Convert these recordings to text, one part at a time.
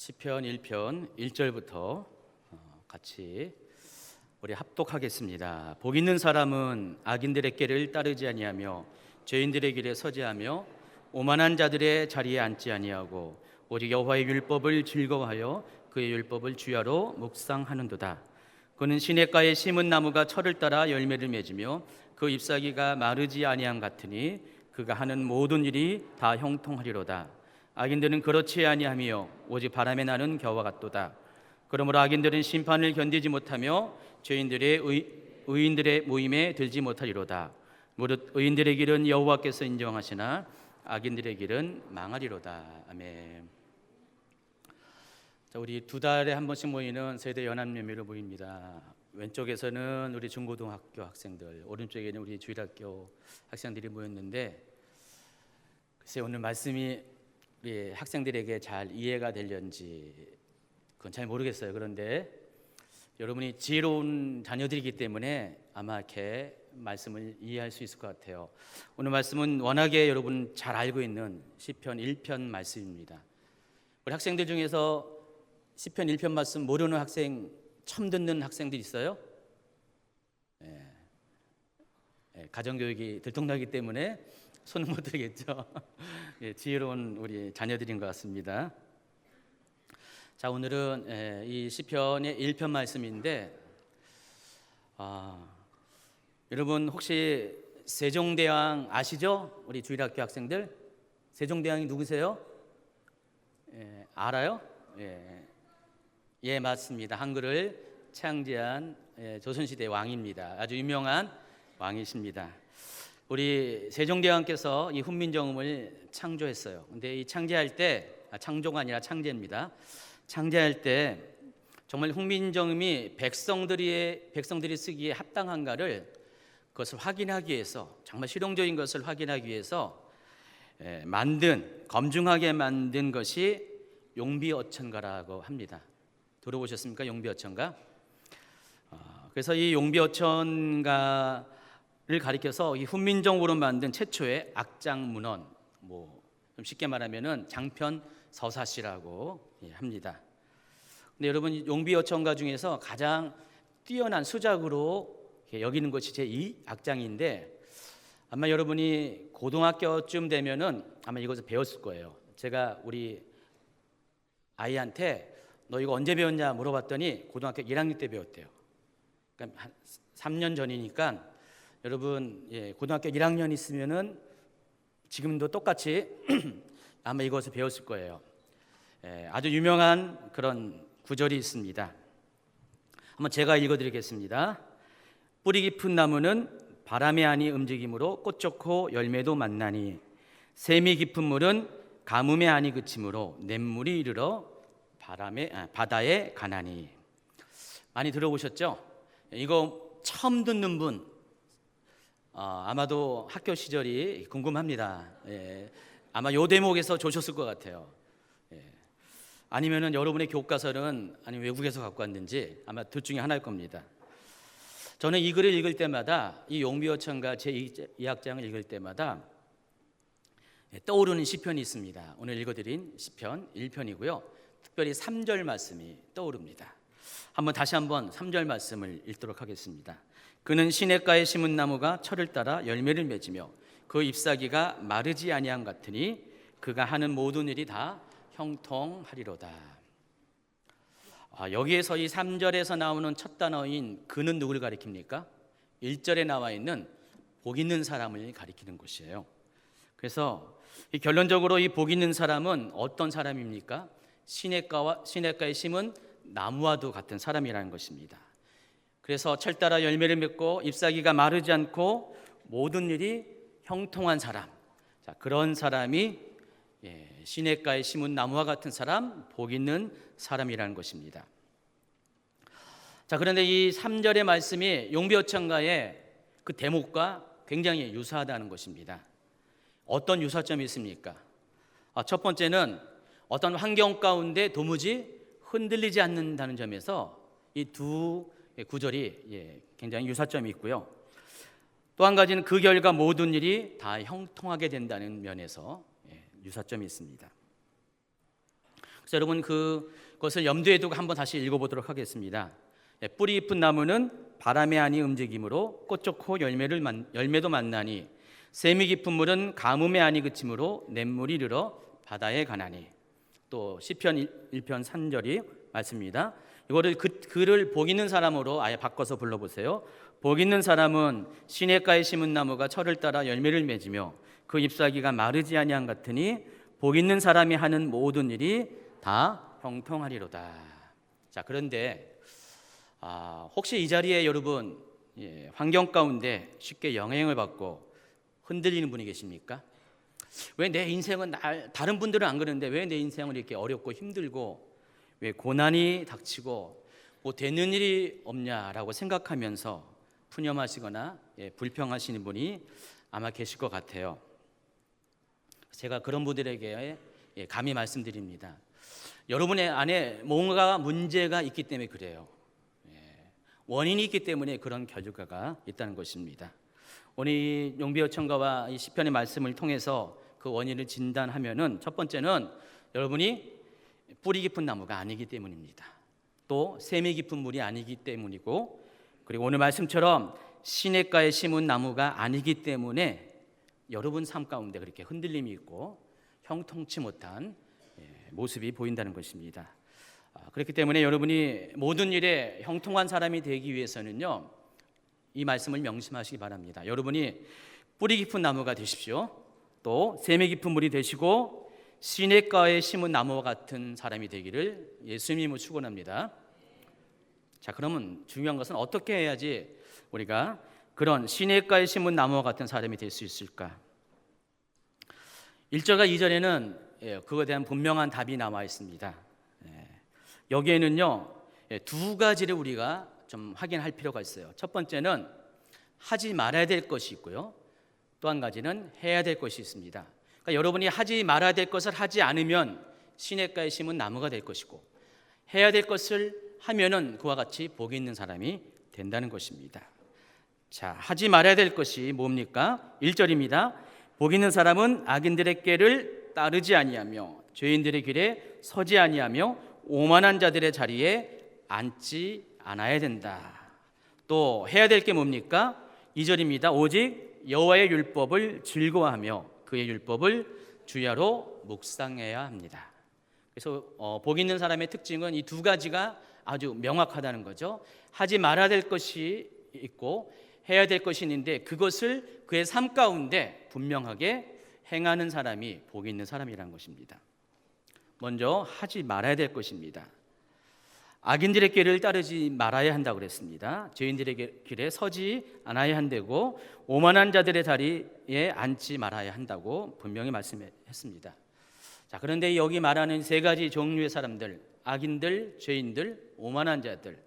시편 1편 1절부터 같이 우리 합독하겠습니다. 복 있는 사람은 악인들의 길을 따르지 아니하며 죄인들의 길에 서지하며 오만한 자들의 자리에 앉지 아니하고 오직 여호와의 율법을 즐거워하여 그의 율법을 주야로 묵상하는도다. 그는 시냇가에 심은 나무가 철을 따라 열매를 맺으며 그 잎사귀가 마르지 아니함 같으니 그가 하는 모든 일이 다 형통하리로다. 악인들은 그렇지 아니하며 오직 바람에 나는 겨와 같도다. 그러므로 악인들은 심판을 견디지 못하며 죄인들의 의인들의 모임에 들지 못하리로다. 무릇 의인들의 길은 여호와께서 인정하시나 악인들의 길은 망하리로다. 아멘. 자, 우리 두 달에 한 번씩 모이는 세대 연합예배로 모입니다. 왼쪽에서는 우리 중고등학교 학생들, 오른쪽에는 우리 주일학교 학생들이 모였는데, 글쎄 오늘 말씀이 우리 학생들에게 잘 이해가 되려는지 그건 잘 모르겠어요. 그런데 여러분이 지혜로운 자녀들이기 때문에 아마 이렇게 말씀을 이해할 수 있을 것 같아요. 오늘 말씀은 워낙에 여러분 잘 알고 있는 시편 1편 말씀입니다. 우리 학생들 중에서 시편 1편 말씀 모르는 학생, 처음 듣는 학생들 있어요? 가정교육이 들통나기 때문에 손은 못 들겠죠. 지혜로운 우리 자녀들인 것 같습니다. 자, 오늘은 이 시편의 1편 말씀인데, 여러분 혹시 세종대왕 아시죠? 우리 주일학교 학생들 세종대왕이 누구세요? 알아요? 맞습니다. 한글을 창제한 조선시대 왕입니다. 아주 유명한 왕이십니다. 우리 세종대왕께서 이 훈민정음을 창조했어요. 근데 이 창제할 때, 창조가 아니라 창제입니다. 창제할 때 정말 훈민정음이 백성들이 쓰기에 합당한가를 그것을 확인하기 위해서, 정말 실용적인 것을 확인하기 위해서 검증하게 만든 것이 용비어천가라고 합니다. 들어보셨습니까? 용비어천가? 그래서 이 용비어천가를 가리켜서 이 훈민정음으로 만든 최초의 악장문헌, 좀 쉽게 말하면은 장편 서사시라고 합니다. 근데 여러분 용비어천가 중에서 가장 뛰어난 수작으로 여기는 것이 제2악장인데 아마 여러분이 고등학교쯤 되면은 아마 이것을 배웠을 거예요. 제가 우리 아이한테 너 이거 언제 배웠냐 물어봤더니 고등학교 1학년 때 배웠대요. 그러니까 한 3년 전이니까 여러분 고등학교 1학년 있으면은 지금도 똑같이 아마 이것을 배웠을 거예요. 아주 유명한 그런 구절이 있습니다. 한번 제가 읽어드리겠습니다. 뿌리 깊은 나무는 바람에 안이 움직임으로 꽃 좋고 열매도 만나니 샘이 깊은 물은 가뭄에 안이 그치므로 냇물이 이르러 바다에 가나니. 많이 들어보셨죠? 이거 처음 듣는 분 아마도 학교 시절이 궁금합니다. 아마 요 대목에서 조셨을 것 같아요. 아니면은 여러분의 교과서는 아니면 외국에서 갖고 왔는지 아마 둘 중에 하나일 겁니다. 저는 이 글을 읽을 때마다 이 용비어천가 제2악장을 읽을 때마다 떠오르는 시편이 있습니다. 오늘 읽어드린 시편 1편이고요. 특별히 3절 말씀이 떠오릅니다. 다시 한번 3절 말씀을 읽도록 하겠습니다. 그는 시냇가에 심은 나무가 철을 따라 열매를 맺으며 그 잎사귀가 마르지 아니함 같으니 그가 하는 모든 일이 다 형통하리로다. 여기에서 이 3절에서 나오는 첫 단어인 그는 누구를 가리킵니까? 1절에 나와 있는 복 있는 사람을 가리키는 것이에요. 그래서 결론적으로 이 복 있는 사람은 어떤 사람입니까? 시냇가에 심은 나무와도 같은 사람이라는 것입니다. 그래서 철 따라 열매를 맺고 잎사귀가 마르지 않고 모든 일이 형통한 사람, 그런 사람이 시냇가에 심은 나무와 같은 사람, 복 있는 사람이라는 것입니다. 그런데 이 3절의 말씀이 용비어천가의 그 대목과 굉장히 유사하다는 것입니다. 어떤 유사점이 있습니까? 첫 번째는 어떤 환경 가운데 도무지 흔들리지 않는다는 점에서 이 두 구절이 굉장히 유사점이 있고요. 또 한 가지는 그 결과 모든 일이 다 형통하게 된다는 면에서 유사점이 있습니다. 그래서 여러분 그것을 염두에 두고 한번 다시 읽어보도록 하겠습니다. 뿌리 깊은 나무는 바람의 안이 움직임으로 꽃 좋고 열매도 만나니 샘이 깊은 물은 가뭄의 안이 그침으로 냇물이 이르러 바다에 가나니. 또 시편 1편 3절이 말씀입니다. 이거를 그를 복 있는 사람으로 아예 바꿔서 불러보세요. 복 있는 사람은 시냇가에 심은 나무가 철을 따라 열매를 맺으며 그 잎사귀가 마르지 아니한 같으니 복 있는 사람이 하는 모든 일이 다 형통하리로다. 자, 그런데 혹시 이 자리에 여러분 환경 가운데 쉽게 영향을 받고 흔들리는 분이 계십니까? 왜 내 인생은 다른 분들은 안 그러는데 왜 내 인생은 이렇게 어렵고 힘들고 왜 고난이 닥치고 뭐 되는 일이 없냐라고 생각하면서 푸념하시거나 불평하시는 분이 아마 계실 것 같아요. 제가 그런 분들에게 감히 말씀드립니다. 여러분의 안에 뭔가 문제가 있기 때문에 그래요. 원인이 있기 때문에 그런 결과가 있다는 것입니다. 오늘 용비어천가와 이 시편의 말씀을 통해서 그 원인을 진단하면은 첫 번째는 여러분이 뿌리 깊은 나무가 아니기 때문입니다. 또 샘이 깊은 물이 아니기 때문이고, 그리고 오늘 말씀처럼 시냇가에 심은 나무가 아니기 때문에 여러분 삶 가운데 그렇게 흔들림이 있고 형통치 못한 모습이 보인다는 것입니다. 그렇기 때문에 여러분이 모든 일에 형통한 사람이 되기 위해서는요, 이 말씀을 명심하시기 바랍니다. 여러분이 뿌리 깊은 나무가 되십시오. 또 샘이 깊은 물이 되시고 시냇가에 심은 나무와 같은 사람이 되기를 예수님을 축원합니다. 자, 그러면 중요한 것은 어떻게 해야지 우리가 그런 시냇가에 심은 나무와 같은 사람이 될 수 있을까? 1절과 2절에는 그거에 대한 분명한 답이 나와 있습니다. 여기에는요, 두 가지를 우리가 좀 확인할 필요가 있어요. 첫 번째는 하지 말아야 될 것이 있고요, 또 한 가지는 해야 될 것이 있습니다. 그러니까 여러분이 하지 말아야 될 것을 하지 않으면 시냇가에 심은 나무가 될 것이고, 해야 될 것을 하면은 그와 같이 복이 있는 사람이 된다는 것입니다. 자, 하지 말아야 될 것이 뭡니까? 1절입니다. 복 있는 사람은 악인들의 꾀를 따르지 아니하며 죄인들의 길에 서지 아니하며 오만한 자들의 자리에 앉지 않아야 된다. 또 해야 될 게 뭡니까? 2절입니다. 오직 여호와의 율법을 즐거워하며 그의 율법을 주야로 묵상해야 합니다. 그래서 복 있는 사람의 특징은 이 두 가지가 아주 명확하다는 거죠. 하지 말아야 될 것이 있고 해야 될 것이 있는데 그것을 그의 삶 가운데 분명하게 행하는 사람이 복 있는 사람이라는 것입니다. 먼저 하지 말아야 될 것입니다. 악인들의 길을 따르지 말아야 한다고 그랬습니다. 죄인들의 길에 서지 않아야 한다고, 오만한 자들의 자리에 앉지 말아야 한다고 분명히 말씀했습니다. 자, 그런데 여기 말하는 세 가지 종류의 사람들, 악인들, 죄인들, 오만한 자들,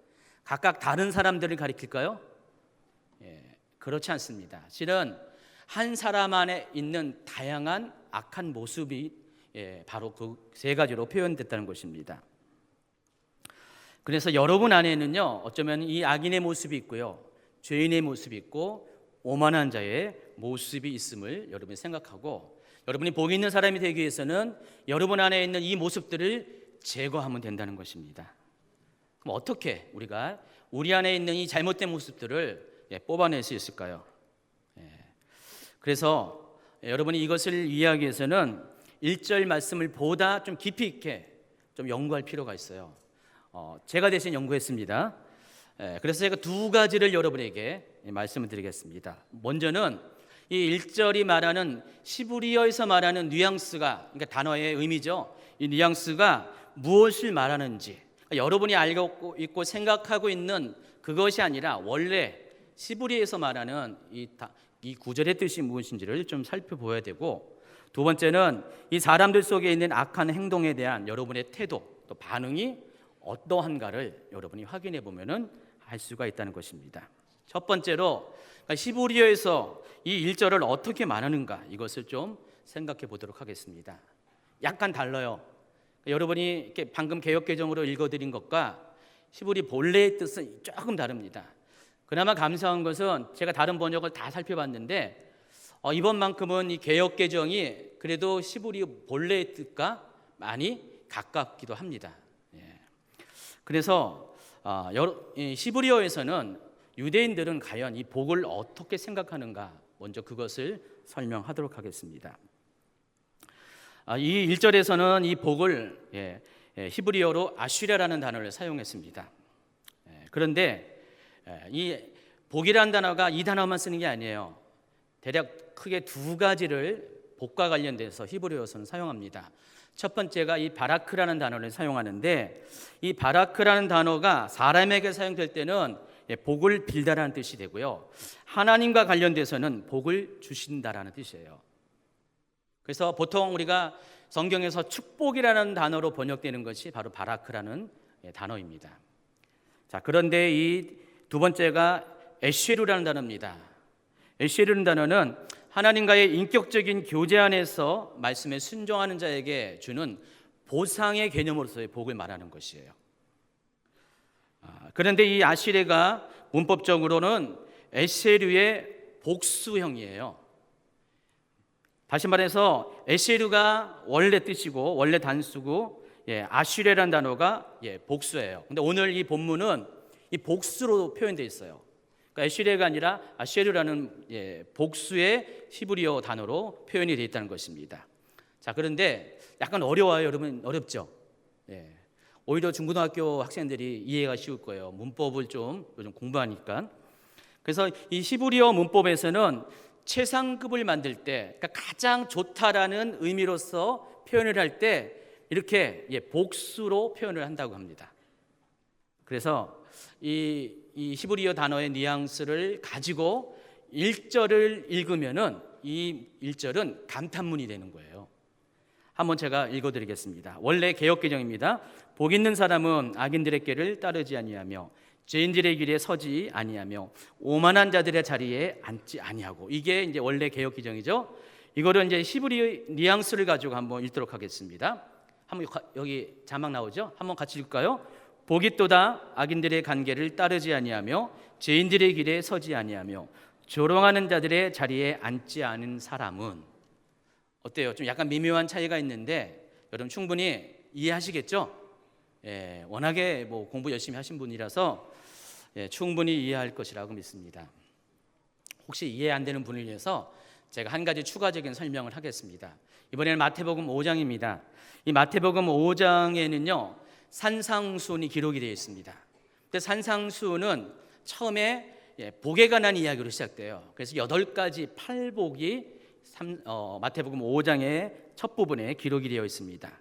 각각 다른 사람들을 가리킬까요? 그렇지 않습니다. 실은 한 사람 안에 있는 다양한 악한 모습이 바로 그 세 가지로 표현됐다는 것입니다. 그래서 여러분 안에는요, 어쩌면 이 악인의 모습이 있고요, 죄인의 모습이 있고 오만한 자의 모습이 있음을 여러분이 생각하고, 여러분이 복 있는 사람이 되기 위해서는 여러분 안에 있는 이 모습들을 제거하면 된다는 것입니다. 그럼 어떻게 우리가 우리 안에 있는 이 잘못된 모습들을 뽑아낼 수 있을까요? 그래서 여러분이 이것을 이해하기 위해서는 1절 말씀을 보다 좀 깊이 있게 좀 연구할 필요가 있어요. 제가 대신 연구했습니다. 그래서 제가 두 가지를 여러분에게 말씀을 드리겠습니다. 먼저는 이 1절이 말하는 시브리어에서 말하는 뉘앙스가, 그러니까 단어의 의미죠. 이 뉘앙스가 무엇을 말하는지, 그러니까 여러분이 알고 있고 생각하고 있는 그것이 아니라 원래 시브리에서 말하는 이 구절의 뜻이 무엇인지를 좀 살펴보아야 되고, 두 번째는 이 사람들 속에 있는 악한 행동에 대한 여러분의 태도, 또 반응이 어떠한가를 여러분이 확인해 보면은 할 수가 있다는 것입니다. 첫 번째로 시브리어에서 이 1절을 어떻게 말하는가, 이것을 좀 생각해 보도록 하겠습니다. 약간 달라요. 여러분이 이렇게 방금 개역개정으로 읽어드린 것과 시브리 본래의 뜻은 조금 다릅니다. 그나마 감사한 것은 제가 다른 번역을 다 살펴봤는데 이번만큼은 이 개역개정이 그래도 시브리 본래의 뜻과 많이 가깝기도 합니다. 그래서 히브리어에서는 유대인들은 과연 이 복을 어떻게 생각하는가, 먼저 그것을 설명하도록 하겠습니다. 이 1절에서는 이 복을 히브리어로 아슈레라는 단어를 사용했습니다. 그런데 이 복이라는 단어가 이 단어만 쓰는 게 아니에요. 대략 크게 두 가지를 복과 관련돼서 히브리어에서는 사용합니다. 첫 번째가 이 바라크라는 단어를 사용하는데, 이 바라크라는 단어가 사람에게 사용될 때는 복을 빌다라는 뜻이 되고요, 하나님과 관련돼서는 복을 주신다라는 뜻이에요. 그래서 보통 우리가 성경에서 축복이라는 단어로 번역되는 것이 바로 바라크라는 단어입니다. 자, 그런데 이 두 번째가 에쉐루라는 단어입니다. 에쉐루라는 단어는 하나님과의 인격적인 교제 안에서 말씀에 순종하는 자에게 주는 보상의 개념으로서의 복을 말하는 것이에요. 그런데 이 아시레가 문법적으로는 에쉐루의 복수형이에요. 다시 말해서 에쉐루가 원래 뜻이고 원래 단수고, 아슈레라는 단어가 복수예요. 근데 오늘 이 본문은 이 복수로 표현되어 있어요. 그러니까 에슈레가 아니라 아쉐르라는 복수의 히브리어 단어로 표현이 되어 있다는 것입니다. 자, 그런데 약간 어려워요, 여러분. 어렵죠? 오히려 중고등학교 학생들이 이해가 쉬울 거예요. 문법을 좀 요즘 공부하니까. 그래서 이 히브리어 문법에서는 최상급을 만들 때, 그러니까 가장 좋다라는 의미로서 표현을 할 때 이렇게 복수로 표현을 한다고 합니다. 그래서 이 히브리어 단어의 뉘앙스를 가지고 1절을 읽으면은 이 1절은 감탄문이 되는 거예요. 한번 제가 읽어드리겠습니다. 원래 개역개정입니다. 복 있는 사람은 악인들의 길을 따르지 아니하며 죄인들의 길에 서지 아니하며 오만한 자들의 자리에 앉지 아니하고, 이게 이제 원래 개역개정이죠. 이거를 이제 히브리 뉘앙스를 가지고 한번 읽도록 하겠습니다. 한번 여기 자막 나오죠? 한번 같이 읽을까요? 복이 또다 악인들의 관계를 따르지 아니하며 죄인들의 길에 서지 아니하며 조롱하는 자들의 자리에 앉지 않은 사람은. 어때요? 좀 약간 미묘한 차이가 있는데 여러분 충분히 이해하시겠죠? 워낙에 뭐 공부 열심히 하신 분이라서 충분히 이해할 것이라고 믿습니다. 혹시 이해 안 되는 분을 위해서 제가 한 가지 추가적인 설명을 하겠습니다. 이번에는 마태복음 5장입니다. 이 마태복음 5장에는요 산상수훈이 기록이 되어 있습니다. 근데 산상수훈은 처음에 복에 관한 이야기로 시작돼요. 그래서 8가지 팔복이 마태복음 5장의 첫 부분에 기록이 되어 있습니다.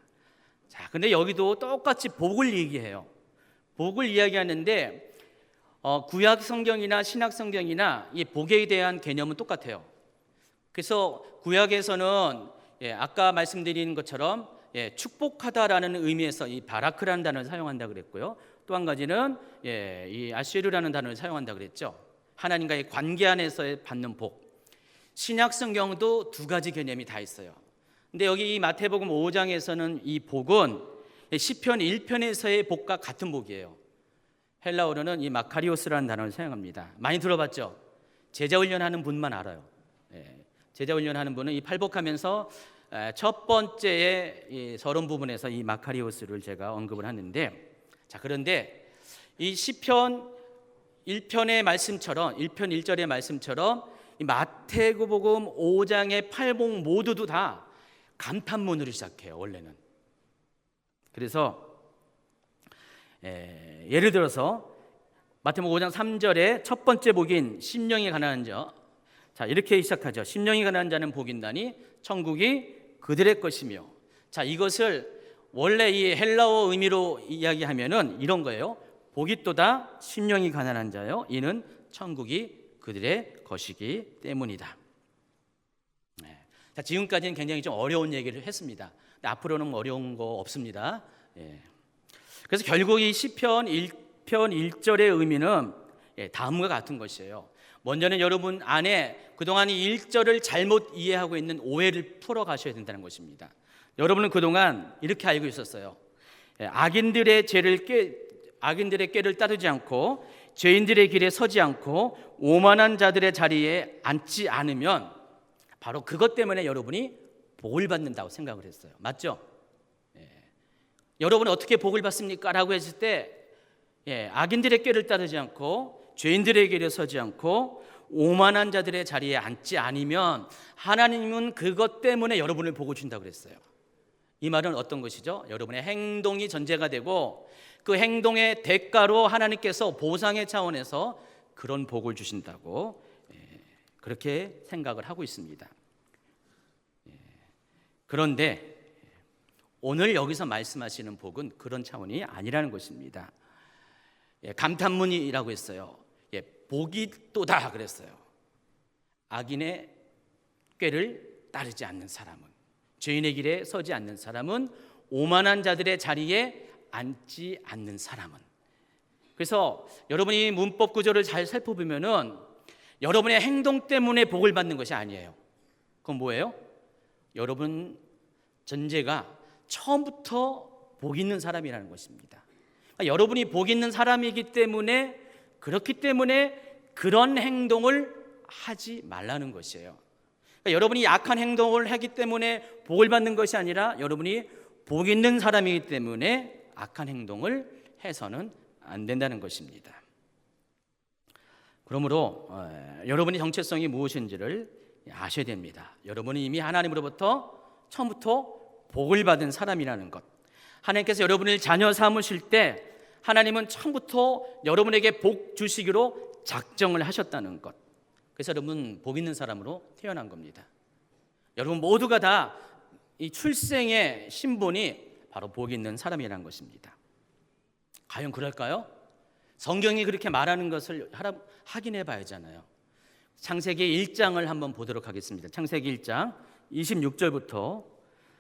자, 근데 여기도 똑같이 복을 얘기해요. 복을 이야기하는데 구약 성경이나 신약 성경이나 이 복에 대한 개념은 똑같아요. 그래서 구약에서는 아까 말씀드린 것처럼 축복하다라는 의미에서 이 바라크라는 단어를 사용한다 그랬고요. 또 한 가지는 이 아쉐르라는 단어를 사용한다 그랬죠. 하나님과의 관계 안에서 받는 복. 신약 성경도 두 가지 개념이 다 있어요. 근데 여기 이 마태복음 5장에서는 이 복은 시편 1편에서의 복과 같은 복이에요. 헬라어로는 이 마카리오스라는 단어를 사용합니다. 많이 들어봤죠? 제자 훈련하는 분만 알아요. 제자 훈련하는 분은 이 팔복하면서 첫 번째의 이 서론 부분에서 이 마카리오스를 제가 언급을 하는데, 자, 그런데 이 시편 1편의 말씀처럼 1편 1절의 말씀처럼 이 마태복음 5장의 팔복 모두도 다 감탄문으로 시작해요. 원래는. 그래서 예를 들어서 마태복음 5장 3절의 첫 번째 복인 심령이 가난한 자, 자, 이렇게 시작하죠. 심령이 가난한 자는 복이 있나니 천국이 그들의 것이며. 자, 이것을 원래 이 헬라어 의미로 이야기하면은 이런 거예요. 복이 또다 심령이 가난한 자요, 이는 천국이 그들의 것이기 때문이다. 자, 지금까지는 굉장히 좀 어려운 얘기를 했습니다. 근데 앞으로는 어려운 거 없습니다. 그래서 결국 이 시편 1편 1절의 의미는 다음과 같은 것이에요. 먼저는 여러분 안에 그동안 이 1절을 잘못 이해하고 있는 오해를 풀어 가셔야 된다는 것입니다. 여러분은 그동안 이렇게 알고 있었어요. 악인들의 꾀를 따르지 않고 죄인들의 길에 서지 않고 오만한 자들의 자리에 앉지 않으면 바로 그것 때문에 여러분이 복을 받는다고 생각을 했어요. 맞죠? 여러분은 어떻게 복을 받습니까? 라고 했을 때 악인들의 꾀를 따르지 않고 죄인들의 길에 서지 않고 오만한 자들의 자리에 앉지 않으면 하나님은 그것 때문에 여러분을 복을 준다고 그랬어요. 이 말은 어떤 것이죠? 여러분의 행동이 전제가 되고 그 행동의 대가로 하나님께서 보상의 차원에서 그런 복을 주신다고 그렇게 생각을 하고 있습니다. 그런데 오늘 여기서 말씀하시는 복은 그런 차원이 아니라는 것입니다. 감탄문이라고 했어요. 복이 또다 그랬어요. 악인의 꾀를 따르지 않는 사람은, 죄인의 길에 서지 않는 사람은, 오만한 자들의 자리에 앉지 않는 사람은. 그래서 여러분이 문법 구조를 잘 살펴보면은 여러분의 행동 때문에 복을 받는 것이 아니에요. 그건 뭐예요? 여러분 전제가 처음부터 복 있는 사람이라는 것입니다. 그러니까 여러분이 복 있는 사람이기 때문에, 그렇기 때문에 그런 행동을 하지 말라는 것이에요. 그러니까 여러분이 악한 행동을 하기 때문에 복을 받는 것이 아니라 여러분이 복 있는 사람이기 때문에 악한 행동을 해서는 안 된다는 것입니다. 그러므로 여러분의 정체성이 무엇인지를 아셔야 됩니다. 여러분은 이미 하나님으로부터 처음부터 복을 받은 사람이라는 것, 하나님께서 여러분을 자녀 삼으실 때 하나님은 처음부터 여러분에게 복 주시기로 작정을 하셨다는 것. 그래서 여러분 복 있는 사람으로 태어난 겁니다. 여러분 모두가 다 이 출생의 신분이 바로 복 있는 사람이라는 것입니다. 과연 그럴까요? 성경이 그렇게 말하는 것을 확인해 봐야 하잖아요. 창세기 1장을 한번 보도록 하겠습니다. 창세기 1장 26절부터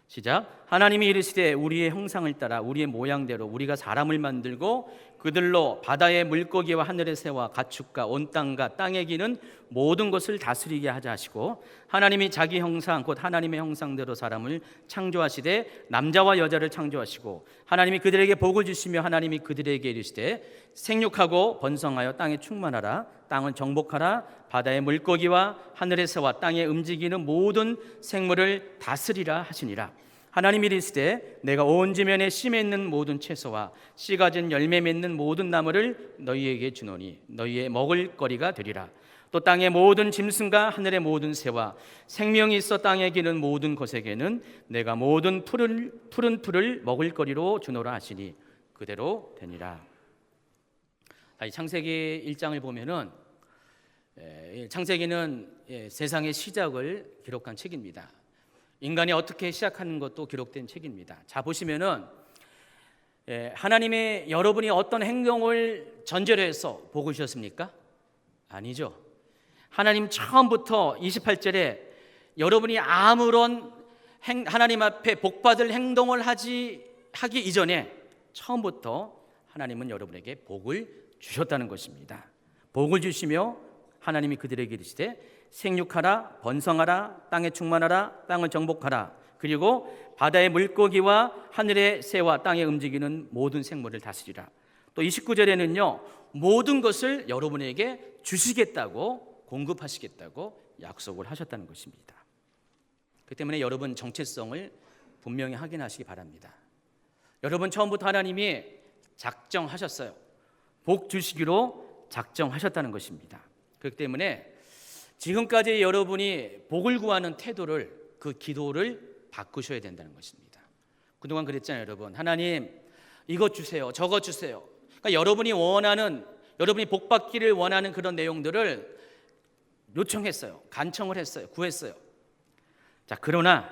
시작. 하나님이 이르시되 우리의 형상을 따라 우리의 모양대로 우리가 사람을 만들고 그들로 바다의 물고기와 하늘의 새와 가축과 온 땅과 땅에 기는 모든 것을 다스리게 하자 하시고, 하나님이 자기 형상 곧 하나님의 형상대로 사람을 창조하시되 남자와 여자를 창조하시고, 하나님이 그들에게 복을 주시며 하나님이 그들에게 이르시되 생육하고 번성하여 땅에 충만하라, 땅을 정복하라, 바다의 물고기와 하늘의 새와 땅에 움직이는 모든 생물을 다스리라 하시니라. 하나님이 이르시되 내가 온 지면에 씨 맺는 모든 채소와 씨 가진 열매 맺는 모든 나무를 너희에게 주노니 너희의 먹을 거리가 되리라. 또 땅의 모든 짐승과 하늘의 모든 새와 생명이 있어 땅에 기는 모든 것에게는 내가 모든 푸른 풀을 먹을 거리로 주노라 하시니 그대로 되니라. 이 창세기 1장을 보면은 창세기는 세상의 시작을 기록한 책입니다. 인간이 어떻게 시작하는 것도 기록된 책입니다. 자 보시면은 하나님이 여러분이 어떤 행동을 전제로 해서 복을 주셨습니까? 아니죠. 하나님 처음부터 28절에 여러분이 아무런 하나님 앞에 복받을 행동을 하기 이전에 처음부터 하나님은 여러분에게 복을 주셨다는 것입니다. 복을 주시며 하나님이 그들에게 이르시되 생육하라, 번성하라, 땅에 충만하라, 땅을 정복하라, 그리고 바다의 물고기와 하늘의 새와 땅에 움직이는 모든 생물을 다스리라. 또 29절에는요 모든 것을 여러분에게 주시겠다고, 공급하시겠다고 약속을 하셨다는 것입니다. 그 때문에 여러분 정체성을 분명히 확인하시기 바랍니다. 여러분 처음부터 하나님이 작정하셨어요. 복 주시기로 작정하셨다는 것입니다. 그렇기 때문에 지금까지 여러분이 복을 구하는 태도를, 그 기도를 바꾸셔야 된다는 것입니다. 그동안 그랬잖아요, 여러분. 하나님 이것 주세요, 저것 주세요. 그러니까 여러분이 복 받기를 원하는 그런 내용들을 요청했어요, 간청을 했어요, 구했어요. 자, 그러나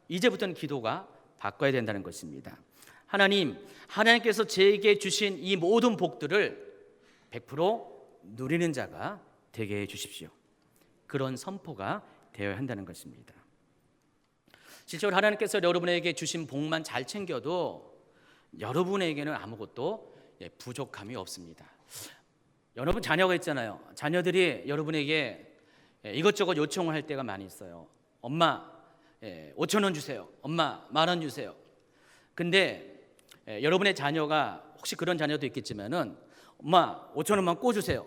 이제부터는 기도가 바꿔야 된다는 것입니다. 하나님께서 제게 주신 이 모든 복들을 100% 누리는 자가 되게 해 주십시오. 그런 선포가 되어야 한다는 것입니다. 실제로 하나님께서 여러분에게 주신 복만 잘 챙겨도 여러분에게는 아무것도 부족함이 없습니다. 여러분 자녀가 있잖아요. 자녀들이 여러분에게 이것저것 요청을 할 때가 많이 있어요. 엄마 5,000원 주세요. 엄마 10,000원 주세요. 근데 여러분의 자녀가 혹시 그런 자녀도 있겠지만은 엄마 5,000원만 꿔주세요.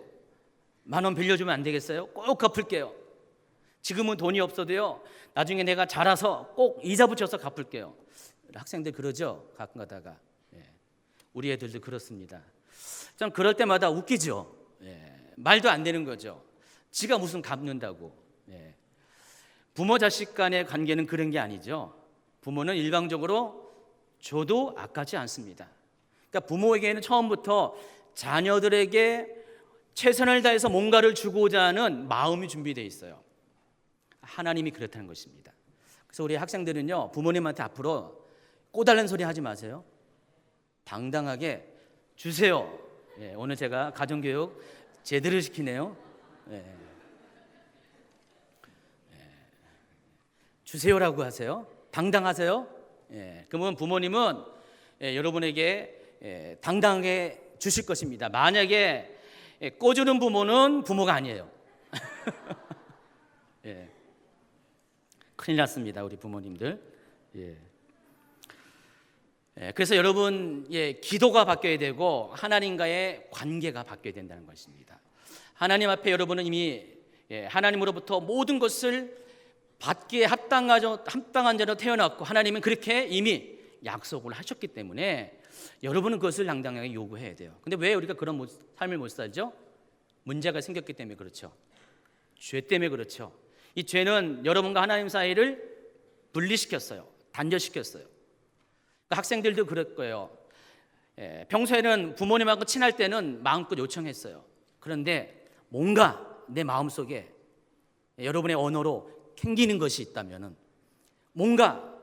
10,000원 빌려주면 안 되겠어요? 꼭 갚을게요. 지금은 돈이 없어도요 나중에 내가 자라서 꼭 이자 붙여서 갚을게요. 학생들 그러죠, 가끔 가다가. 우리 애들도 그렇습니다. 좀 그럴 때마다 웃기죠. 말도 안 되는 거죠. 지가 무슨 갚는다고. 부모 자식 간의 관계는 그런 게 아니죠. 부모는 일방적으로 줘도 아깝지 않습니다. 그러니까 부모에게는 처음부터 자녀들에게 최선을 다해서 뭔가를 주고자 하는 마음이 준비되어 있어요. 하나님이 그렇다는 것입니다. 그래서 우리 학생들은요, 부모님한테 앞으로 꼬달는 소리 하지 마세요. 당당하게 주세요. 오늘 제가 가정교육 제대로 시키네요. 주세요라고 하세요. 당당하세요. 그러면 부모님은 여러분에게 당당하게 주실 것입니다. 만약에 꼬주는 부모는 부모가 아니에요. 큰일 났습니다, 우리 부모님들. 그래서 여러분, 기도가 바뀌어야 되고 하나님과의 관계가 바뀌어야 된다는 것입니다. 하나님 앞에 여러분은 이미 하나님으로부터 모든 것을 받기에 합당한 자로 태어났고 하나님은 그렇게 이미 약속을 하셨기 때문에 여러분은 그것을 당당하게 요구해야 돼요. 근데 왜 우리가 그런 삶을 못 살죠? 문제가 생겼기 때문에 그렇죠. 죄 때문에 그렇죠. 이 죄는 여러분과 하나님 사이를 분리시켰어요. 단절시켰어요. 그러니까 학생들도 그럴 거예요. 평소에는 부모님하고 친할 때는 마음껏 요청했어요. 그런데 뭔가 내 마음속에 여러분의 언어로 캥기는 것이 있다면은, 뭔가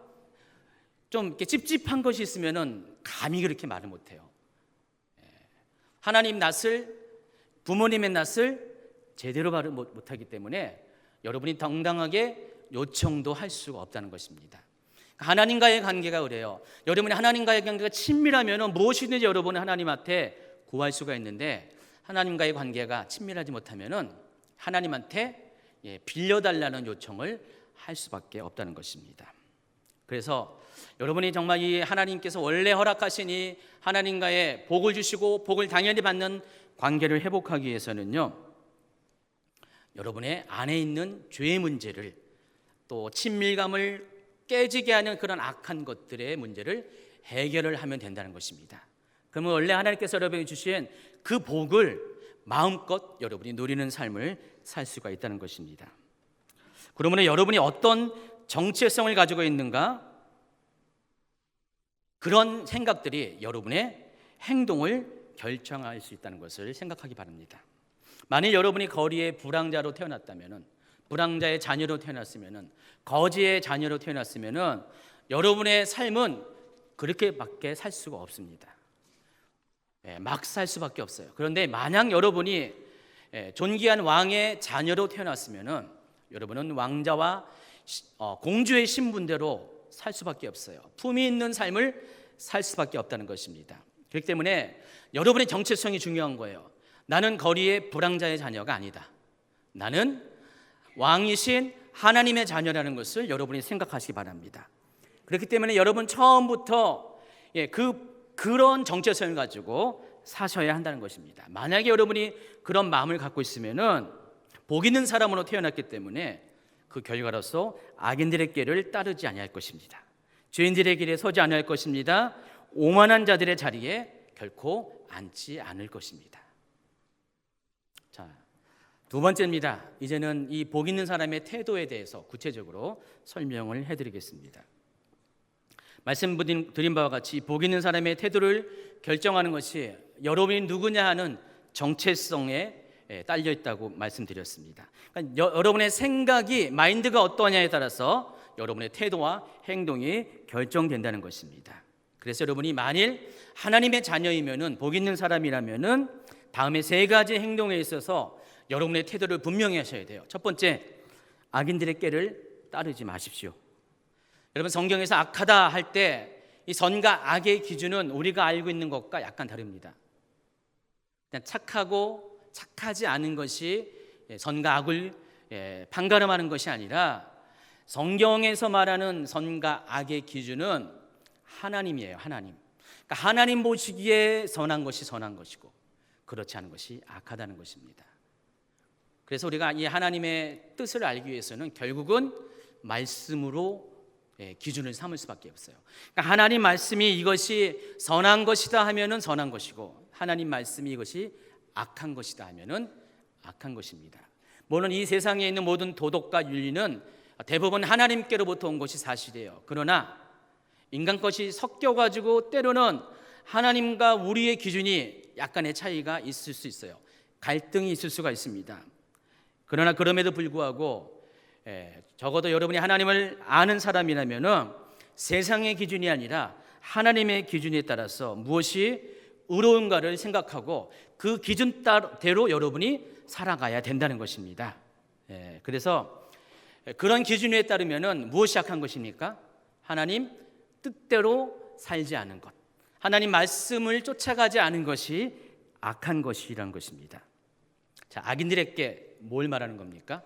좀 이렇게 찝찝한 것이 있으면은 감히 그렇게 말을 못해요. 하나님 낯을, 부모님의 낯을 제대로 말을 못하기 때문에 여러분이 당당하게 요청도 할 수가 없다는 것입니다. 하나님과의 관계가 그래요. 여러분이 하나님과의 관계가 친밀하면 무엇이든지 여러분은 하나님한테 구할 수가 있는데, 하나님과의 관계가 친밀하지 못하면 하나님한테 빌려달라는 요청을 할 수밖에 없다는 것입니다. 그래서 여러분이 정말 이 하나님께서 원래 허락하신 이 하나님과의 복을 주시고 복을 당연히 받는 관계를 회복하기 위해서는요, 여러분의 안에 있는 죄의 문제를, 또 친밀감을 깨지게 하는 그런 악한 것들의 문제를 해결을 하면 된다는 것입니다. 그러면 원래 하나님께서 여러분에게 주신 그 복을 마음껏 여러분이 누리는 삶을 살 수가 있다는 것입니다. 그러면 여러분이 어떤 정체성을 가지고 있는가, 그런 생각들이 여러분의 행동을 결정할 수 있다는 것을 생각하기 바랍니다. 만일 여러분이 거리의 불황자로 태어났다면, 불황자의 자녀로 태어났으면, 거지의 자녀로 태어났으면 여러분의 삶은 그렇게밖에 살 수가 없습니다. 막 살 수밖에 없어요. 그런데 만약 여러분이 존귀한 왕의 자녀로 태어났으면 여러분은 왕자와 공주의 신분대로 살 수밖에 없어요. 품위 있는 삶을 살 수밖에 없다는 것입니다. 그렇기 때문에 여러분의 정체성이 중요한 거예요. 나는 거리의 불황자의 자녀가 아니다. 나는 왕이신 하나님의 자녀라는 것을 여러분이 생각하시기 바랍니다. 그렇기 때문에 여러분 처음부터 그런 정체성을 가지고 사셔야 한다는 것입니다. 만약에 여러분이 그런 마음을 갖고 있으면은 복 있는 사람으로 태어났기 때문에 그 결과로서 악인들의 길을 따르지 아니할 것입니다. 죄인들의 길에 서지 아니할 것입니다. 오만한 자들의 자리에 결코 앉지 않을 것입니다. 자, 두 번째입니다. 이제는 이 복 있는 사람의 태도에 대해서 구체적으로 설명을 해드리겠습니다. 말씀드린 바와 같이 복 있는 사람의 태도를 결정하는 것이 여러분이 누구냐 하는 정체성에 딸려 있다고 말씀드렸습니다. 그러니까 여러분의 생각이, 마인드가 어떠냐에 따라서 여러분의 태도와 행동이 결정된다는 것입니다. 그래서 여러분이 만일 하나님의 자녀이면은, 복 있는 사람이라면은 다음에 세 가지 행동에 있어서 여러분의 태도를 분명히 하셔야 돼요. 첫 번째, 악인들의 꾀를 따르지 마십시오. 여러분, 성경에서 악하다 할 때 이 선과 악의 기준은 우리가 알고 있는 것과 약간 다릅니다. 그냥 착하고 착하지 않은 것이 선과 악을 판가름하는 것이 아니라, 성경에서 말하는 선과 악의 기준은 하나님이에요. 하나님. 그러니까 하나님 보시기에 선한 것이 선한 것이고 그렇지 않은 것이 악하다는 것입니다. 그래서 우리가 이 하나님의 뜻을 알기 위해서는 결국은 말씀으로 기준을 삼을 수밖에 없어요. 그러니까 하나님 말씀이 이것이 선한 것이다 하면은 선한 것이고, 하나님 말씀이 이것이 악한 것이다 하면은 악한 것입니다. 물론 이 세상에 있는 모든 도덕과 윤리는 대부분 하나님께로부터 온 것이 사실이에요. 그러나 인간 것이 섞여가지고 때로는 하나님과 우리의 기준이 약간의 차이가 있을 수 있어요. 갈등이 있을 수가 있습니다. 그러나 그럼에도 불구하고 적어도 여러분이 하나님을 아는 사람이라면은 세상의 기준이 아니라 하나님의 기준에 따라서 무엇이 의로운가를 생각하고 그 기준대로 여러분이 살아가야 된다는 것입니다. 그래서 그런 기준에 따르면은 무엇이 악한 것입니까? 하나님 뜻대로 살지 않은 것, 하나님 말씀을 쫓아가지 않은 것이 악한 것이라는 것입니다. 자, 악인들에게 뭘 말하는 겁니까?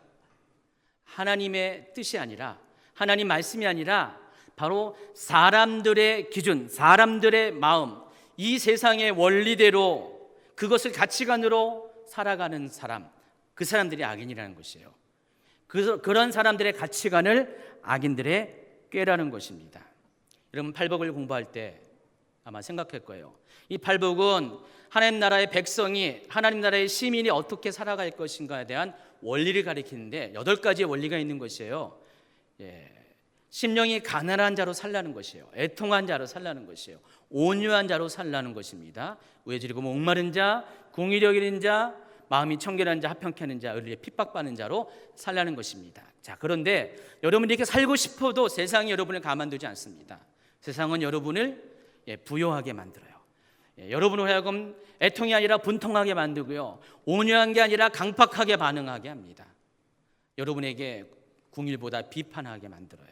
하나님의 뜻이 아니라, 하나님 말씀이 아니라 바로 사람들의 기준, 사람들의 마음, 이 세상의 원리대로 그것을 가치관으로 살아가는 사람, 그 사람들이 악인이라는 것이에요. 그런 사람들의 가치관을 악인들의 꾀라는 것입니다. 여러분, 팔복을 공부할 때 아마 생각할 거예요. 이 팔복은 하나님 나라의 백성이, 하나님 나라의 시민이 어떻게 살아갈 것인가에 대한 원리를 가리키는데 8가지의 원리가 있는 것이에요. 심령이 가난한 자로 살라는 것이에요. 애통한 자로 살라는 것이에요. 온유한 자로 살라는 것입니다. 외지르고 목마른 자, 궁의력 잃은 자, 마음이 청결한 자, 합평케 하는 자, 의리에 핍박받는 자로 살라는 것입니다. 자, 그런데 여러분이 이렇게 살고 싶어도 세상이 여러분을 가만두지 않습니다. 세상은 여러분을 부요하게 만들어요. 여러분을 하여금 애통이 아니라 분통하게 만들고요, 온유한 게 아니라 강팍하게 반응하게 합니다. 여러분에게 궁일보다 비판하게 만들어요.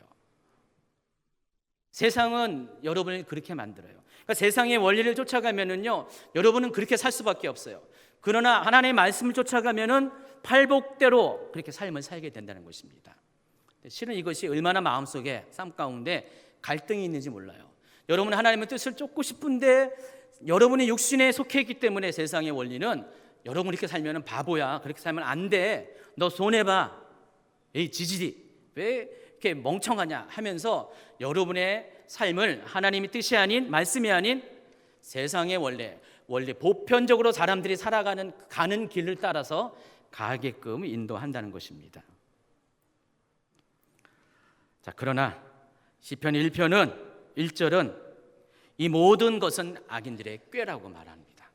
세상은 여러분을 그렇게 만들어요. 그러니까 세상의 원리를 쫓아가면은요, 여러분은 그렇게 살 수밖에 없어요. 그러나 하나님의 말씀을 쫓아가면은 팔복대로 그렇게 삶을 살게 된다는 것입니다. 실은 이것이 얼마나 마음속에 삶 가운데 갈등이 있는지 몰라요. 여러분은 하나님의 뜻을 쫓고 싶은데 여러분이 육신에 속해 있기 때문에 세상의 원리는 여러분이 이렇게 살면 바보야, 그렇게 살면 안 돼, 너 손해봐, 에이 지질이 왜 이렇게 멍청하냐 하면서 여러분의 삶을 하나님의 뜻이 아닌, 말씀이 아닌 세상의 원리 보편적으로 사람들이 가는 길을 따라서 가게끔 인도한다는 것입니다. 자, 그러나 시편 1편은 1절은 이 모든 것은 악인들의 꾀라고 말합니다.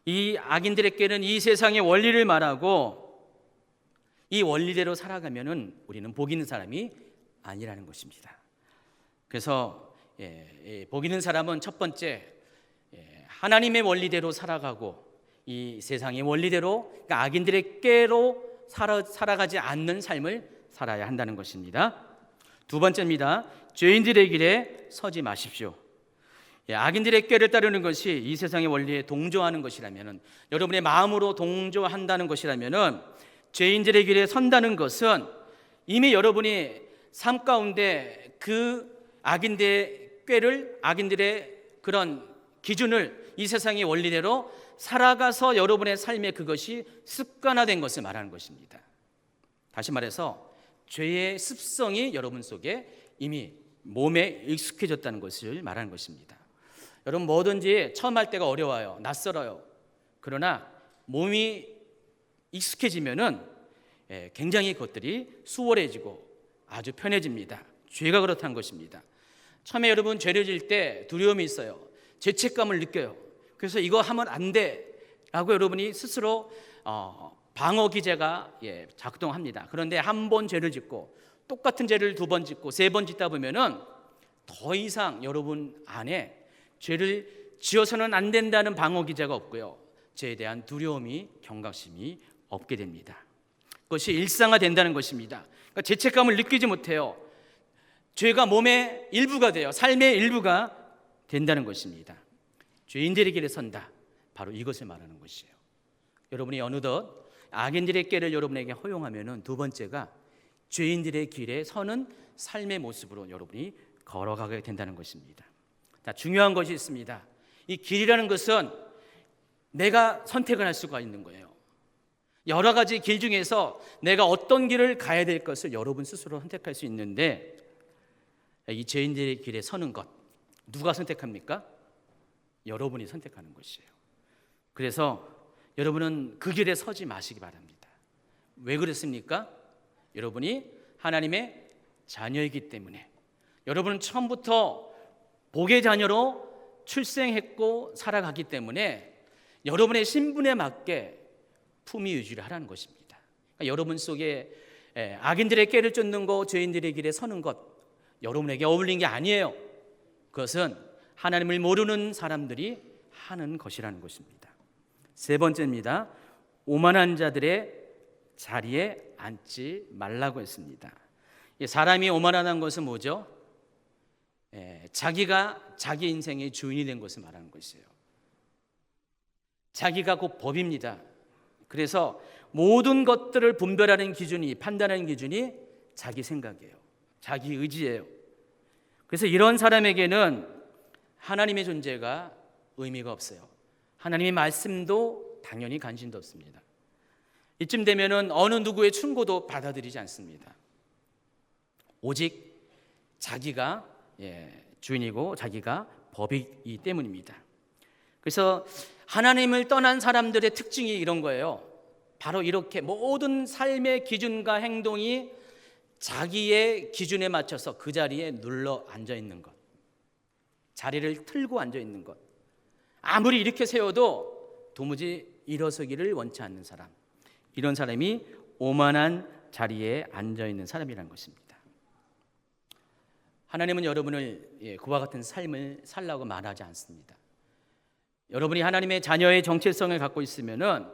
이 악인들의 꾀는 이 세상의 원리를 말하고 이 원리대로 살아가면은 우리는 복 있는 사람이 아니라는 것입니다. 그래서 복 있는 사람은 첫 번째, 하나님의 원리대로 살아가고 이 세상의 원리대로, 그러니까 악인들의 꾀로 살아가지 않는 삶을 살아야 한다는 것입니다. 두 번째입니다. 죄인들의 길에 서지 마십시오. 악인들의 꾀를 따르는 것이 이 세상의 원리에 동조하는 것이라면은, 여러분의 마음으로 동조한다는 것이라면은, 죄인들의 길에 선다는 것은 이미 여러분이 삶 가운데 그 악인들의 꾀를, 악인들의 그런 기준을 이 세상의 원리대로 살아가서 여러분의 삶에 그것이 습관화된 것을 말하는 것입니다. 다시 말해서 죄의 습성이 여러분 속에 이미 몸에 익숙해졌다는 것을 말하는 것입니다. 여러분, 뭐든지 처음 할 때가 어려워요. 낯설어요. 그러나 몸이 익숙해지면은 굉장히 그것들이 수월해지고 아주 편해집니다. 죄가 그렇다는 것입니다. 처음에 여러분 죄를 지을 때 두려움이 있어요. 죄책감을 느껴요. 그래서 이거 하면 안 돼라고 여러분이 스스로 방어 기제가 작동합니다. 그런데 한 번 죄를 짓고 똑같은 죄를 2번 짓고 3번 짓다 보면은 더 이상 여러분 안에 죄를 지어서는 안 된다는 방어 기제가 없고요, 죄에 대한 두려움이, 경각심이 없게 됩니다. 그것이 일상화된다는 것입니다. 그러니까 죄책감을 느끼지 못해요. 죄가 몸의 일부가 돼요. 삶의 일부가 된다는 것입니다. 죄인들의 길에 선다, 바로 이것을 말하는 것이에요. 여러분이 어느덧 악인들의 꾀를 여러분에게 허용하면은 두 번째가 죄인들의 길에 서는 삶의 모습으로 여러분이 걸어가게 된다는 것입니다. 자, 중요한 것이 있습니다. 이 길이라는 것은 내가 선택을 할 수가 있는 거예요. 여러 가지 길 중에서 내가 어떤 길을 가야 될 것을 여러분 스스로 선택할 수 있는데, 이 죄인들의 길에 서는 것, 누가 선택합니까? 여러분이 선택하는 것이에요. 그래서 여러분은 그 길에 서지 마시기 바랍니다. 왜 그렇습니까? 여러분이 하나님의 자녀이기 때문에. 여러분은 처음부터 복의 자녀로 출생했고 살아가기 때문에 여러분의 신분에 맞게 품위 유지를 하라는 것입니다. 그러니까 여러분 속에 악인들의 꾀를 쫓는 것, 죄인들의 길에 서는 것, 여러분에게 어울린 게 아니에요. 그것은 하나님을 모르는 사람들이 하는 것이라는 것입니다. 세 번째입니다. 오만한 자들의 자리에 앉지 말라고 했습니다. 사람이 오만하다는 것은 뭐죠? 자기가 자기 인생의 주인이 된 것을 말하는 것이에요. 자기가 곧 법입니다. 그래서 모든 것들을 분별하는 기준이, 판단하는 기준이 자기 생각이에요. 자기 의지예요. 그래서 이런 사람에게는 하나님의 존재가 의미가 없어요. 하나님의 말씀도 당연히 관심도 없습니다. 이쯤 되면은 어느 누구의 충고도 받아들이지 않습니다. 오직 자기가 주인이고 자기가 법이기 때문입니다. 그래서 하나님을 떠난 사람들의 특징이 이런 거예요. 바로 이렇게 모든 삶의 기준과 행동이 자기의 기준에 맞춰서 그 자리에 눌러 앉아 있는 것, 자리를 틀고 앉아 있는 것, 아무리 이렇게 세워도 도무지 일어서기를 원치 않는 사람, 이런 사람이 오만한 자리에 앉아 있는 사람이라는 것입니다. 하나님은 여러분을 그와 같은 삶을 살라고 말하지 않습니다. 여러분이 하나님의 자녀의 정체성을 갖고 있으면은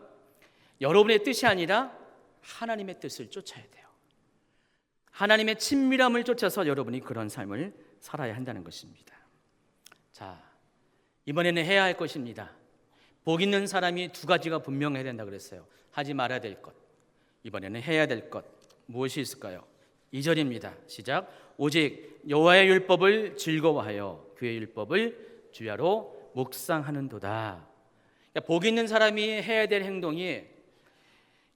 여러분의 뜻이 아니라 하나님의 뜻을 쫓아야 돼요. 하나님의 친밀함을 쫓아서 여러분이 그런 삶을 살아야 한다는 것입니다. 자, 이번에는 해야 할 것입니다. 복 있는 사람이 두 가지가 분명해야 된다 그랬어요. 하지 말아야 될 것, 이번에는 해야 될 것, 무엇이 있을까요? 2절입니다. 시작. 오직 여호와의 율법을 즐거워하여 그의 율법을 주야로 묵상하는도다. 그러니까 복 있는 사람이 해야 될 행동이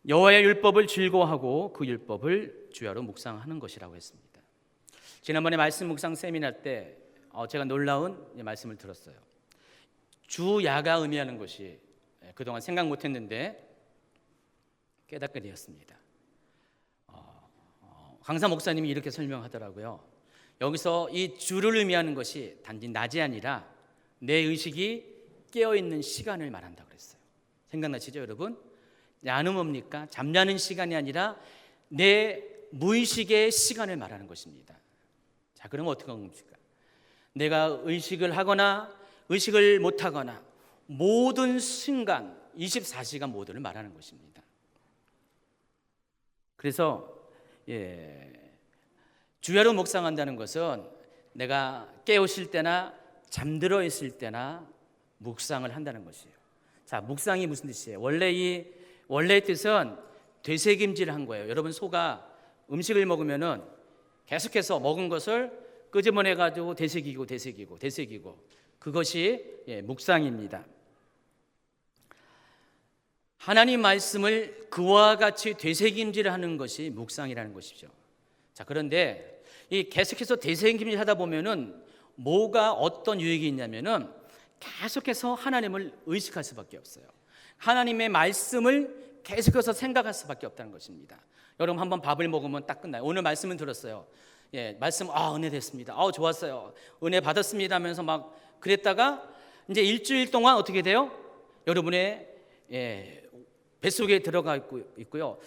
여호와의 율법을 즐거워하고 그 율법을 주야로 묵상하는 것이라고 했습니다. 지난번에 말씀 묵상 세미나 때 제가 놀라운 말씀을 들었어요. 주야가 의미하는 것이 그동안 생각 못했는데 깨닫게 되었습니다. 강사 목사님이 이렇게 설명하더라고요. 여기서 이 주를 의미하는 것이 단지 낮이 아니라 내 의식이 깨어있는 시간을 말한다고 그랬어요. 생각나시죠 여러분? 야는 뭡니까? 잠자는 시간이 아니라 내 무의식의 시간을 말하는 것입니다. 자, 그러면 어떻게 하는 겁니까? 내가 의식을 하거나 의식을 못하거나 모든 순간 24시간 모두를 말하는 것입니다. 그래서 주야로 묵상한다는 것은 내가 깨어있을 때나 잠들어 있을 때나 묵상을 한다는 것이에요. 자, 묵상이 무슨 뜻이에요? 원래의 뜻은 되새김질을 한 거예요. 여러분 소가 음식을 먹으면은 계속해서 먹은 것을 끄집어내 가지고 되새기고 그것이 묵상입니다. 하나님 말씀을 그와 같이 되새김질을 하는 것이 묵상이라는 것이죠. 자, 그런데 이 계속해서 되새김질 하다 보면은 뭐가 어떤 유익이 있냐면은 계속해서 하나님을 의식할 수밖에 없어요. 하나님의 말씀을 계속해서 생각할 수밖에 없다는 것입니다. 여러분 한번 밥을 먹으면 딱 끝나요. 오늘 말씀을 들었어요. 말씀 은혜 됐습니다. 좋았어요. 은혜 받았습니다 하면서 막 그랬다가 이제 일주일 동안 어떻게 돼요? 여러분의 뱃속에 들어가 있고요.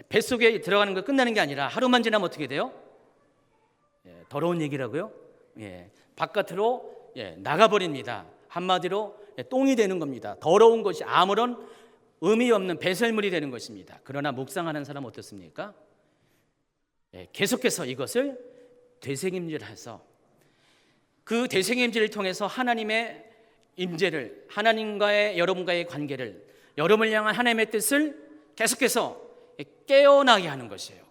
뱃속에 들어가는 거 끝나는 게 아니라 하루만 지나면 어떻게 돼요? 더러운 얘기라고요? 바깥으로 나가버립니다. 한마디로 똥이 되는 겁니다. 더러운 것이 아무런 의미 없는 배설물이 되는 것입니다. 그러나 묵상하는 사람은 어떻습니까? 계속해서 이것을 되새김질해서 그 되새김질을 통해서 하나님의 임재를, 하나님과의 여러분과의 관계를, 여러분을 향한 하나님의 뜻을 계속해서 깨어나게 하는 것이에요.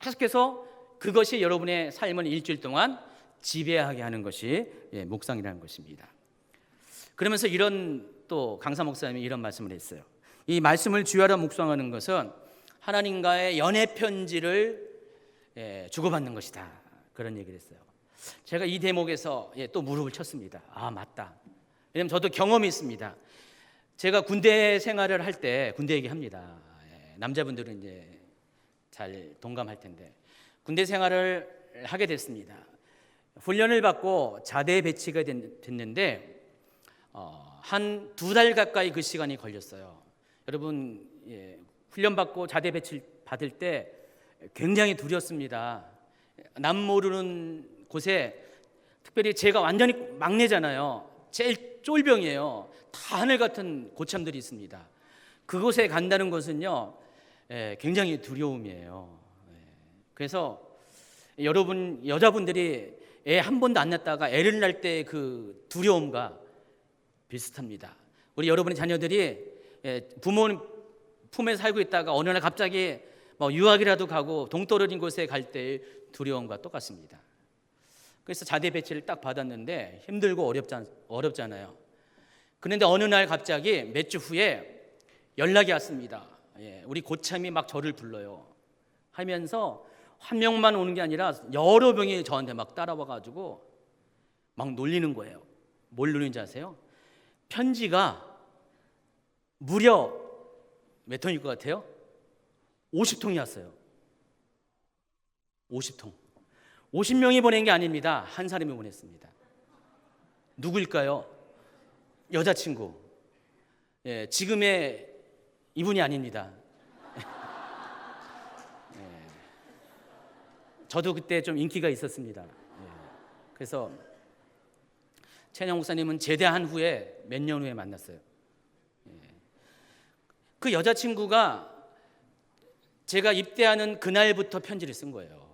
계속해서 그것이 여러분의 삶을 일주일 동안 지배하게 하는 것이 묵상이라는 것입니다. 그러면서 또 강사 목사님이 이런 말씀을 했어요. 이 말씀을 주야로 묵상하는 것은 하나님과의 연애 편지를 주고받는 것이다. 그런 얘기를 했어요. 제가 이 대목에서 또 무릎을 쳤습니다. 아, 맞다. 왜냐면 저도 경험이 있습니다. 제가 군대 생활을 할 때, 군대 얘기합니다. 남자분들은 이제 잘 동감할 텐데, 군대 생활을 하게 됐습니다. 훈련을 받고 자대에 배치가 됐는데 한 2달 가까이 그 시간이 걸렸어요. 여러분, 훈련 받고 자대 배치 받을 때 굉장히 두렵습니다. 남 모르는 곳에, 특별히 제가 완전히 막내잖아요. 제일 쫄병이에요. 다 하늘 같은 고참들이 있습니다. 그곳에 간다는 것은요, 굉장히 두려움이에요. 그래서 여러분 여자분들이 애 한 번도 안 낳다가 애를 낳을 때 그 두려움과 비슷합니다. 우리 여러분의 자녀들이 부모님 품에 살고 있다가 어느 날 갑자기 뭐 유학이라도 가고 동떨어진 곳에 갈 때의 두려움과 똑같습니다. 그래서 자대 배치를 딱 받았는데 힘들고 어렵잖아요. 그런데 어느 날 갑자기 몇 주 후에 연락이 왔습니다. 우리 고참이 막 저를 불러요. 하면서 한 명만 오는 게 아니라 여러 명이 저한테 막 따라와가지고 막 놀리는 거예요. 뭘 놀리는지 아세요? 편지가 무려 몇 통일 것 같아요? 50통이 왔어요. 50통. 50명이 보낸 게 아닙니다. 한 사람이 보냈습니다. 누구일까요? 여자친구. 지금의 이분이 아닙니다. 저도 그때 좀 인기가 있었습니다. 그래서 최영 목사님은 제대한 후에 몇 년 후에 만났어요. 그 여자친구가 제가 입대하는 그날부터 편지를 쓴 거예요.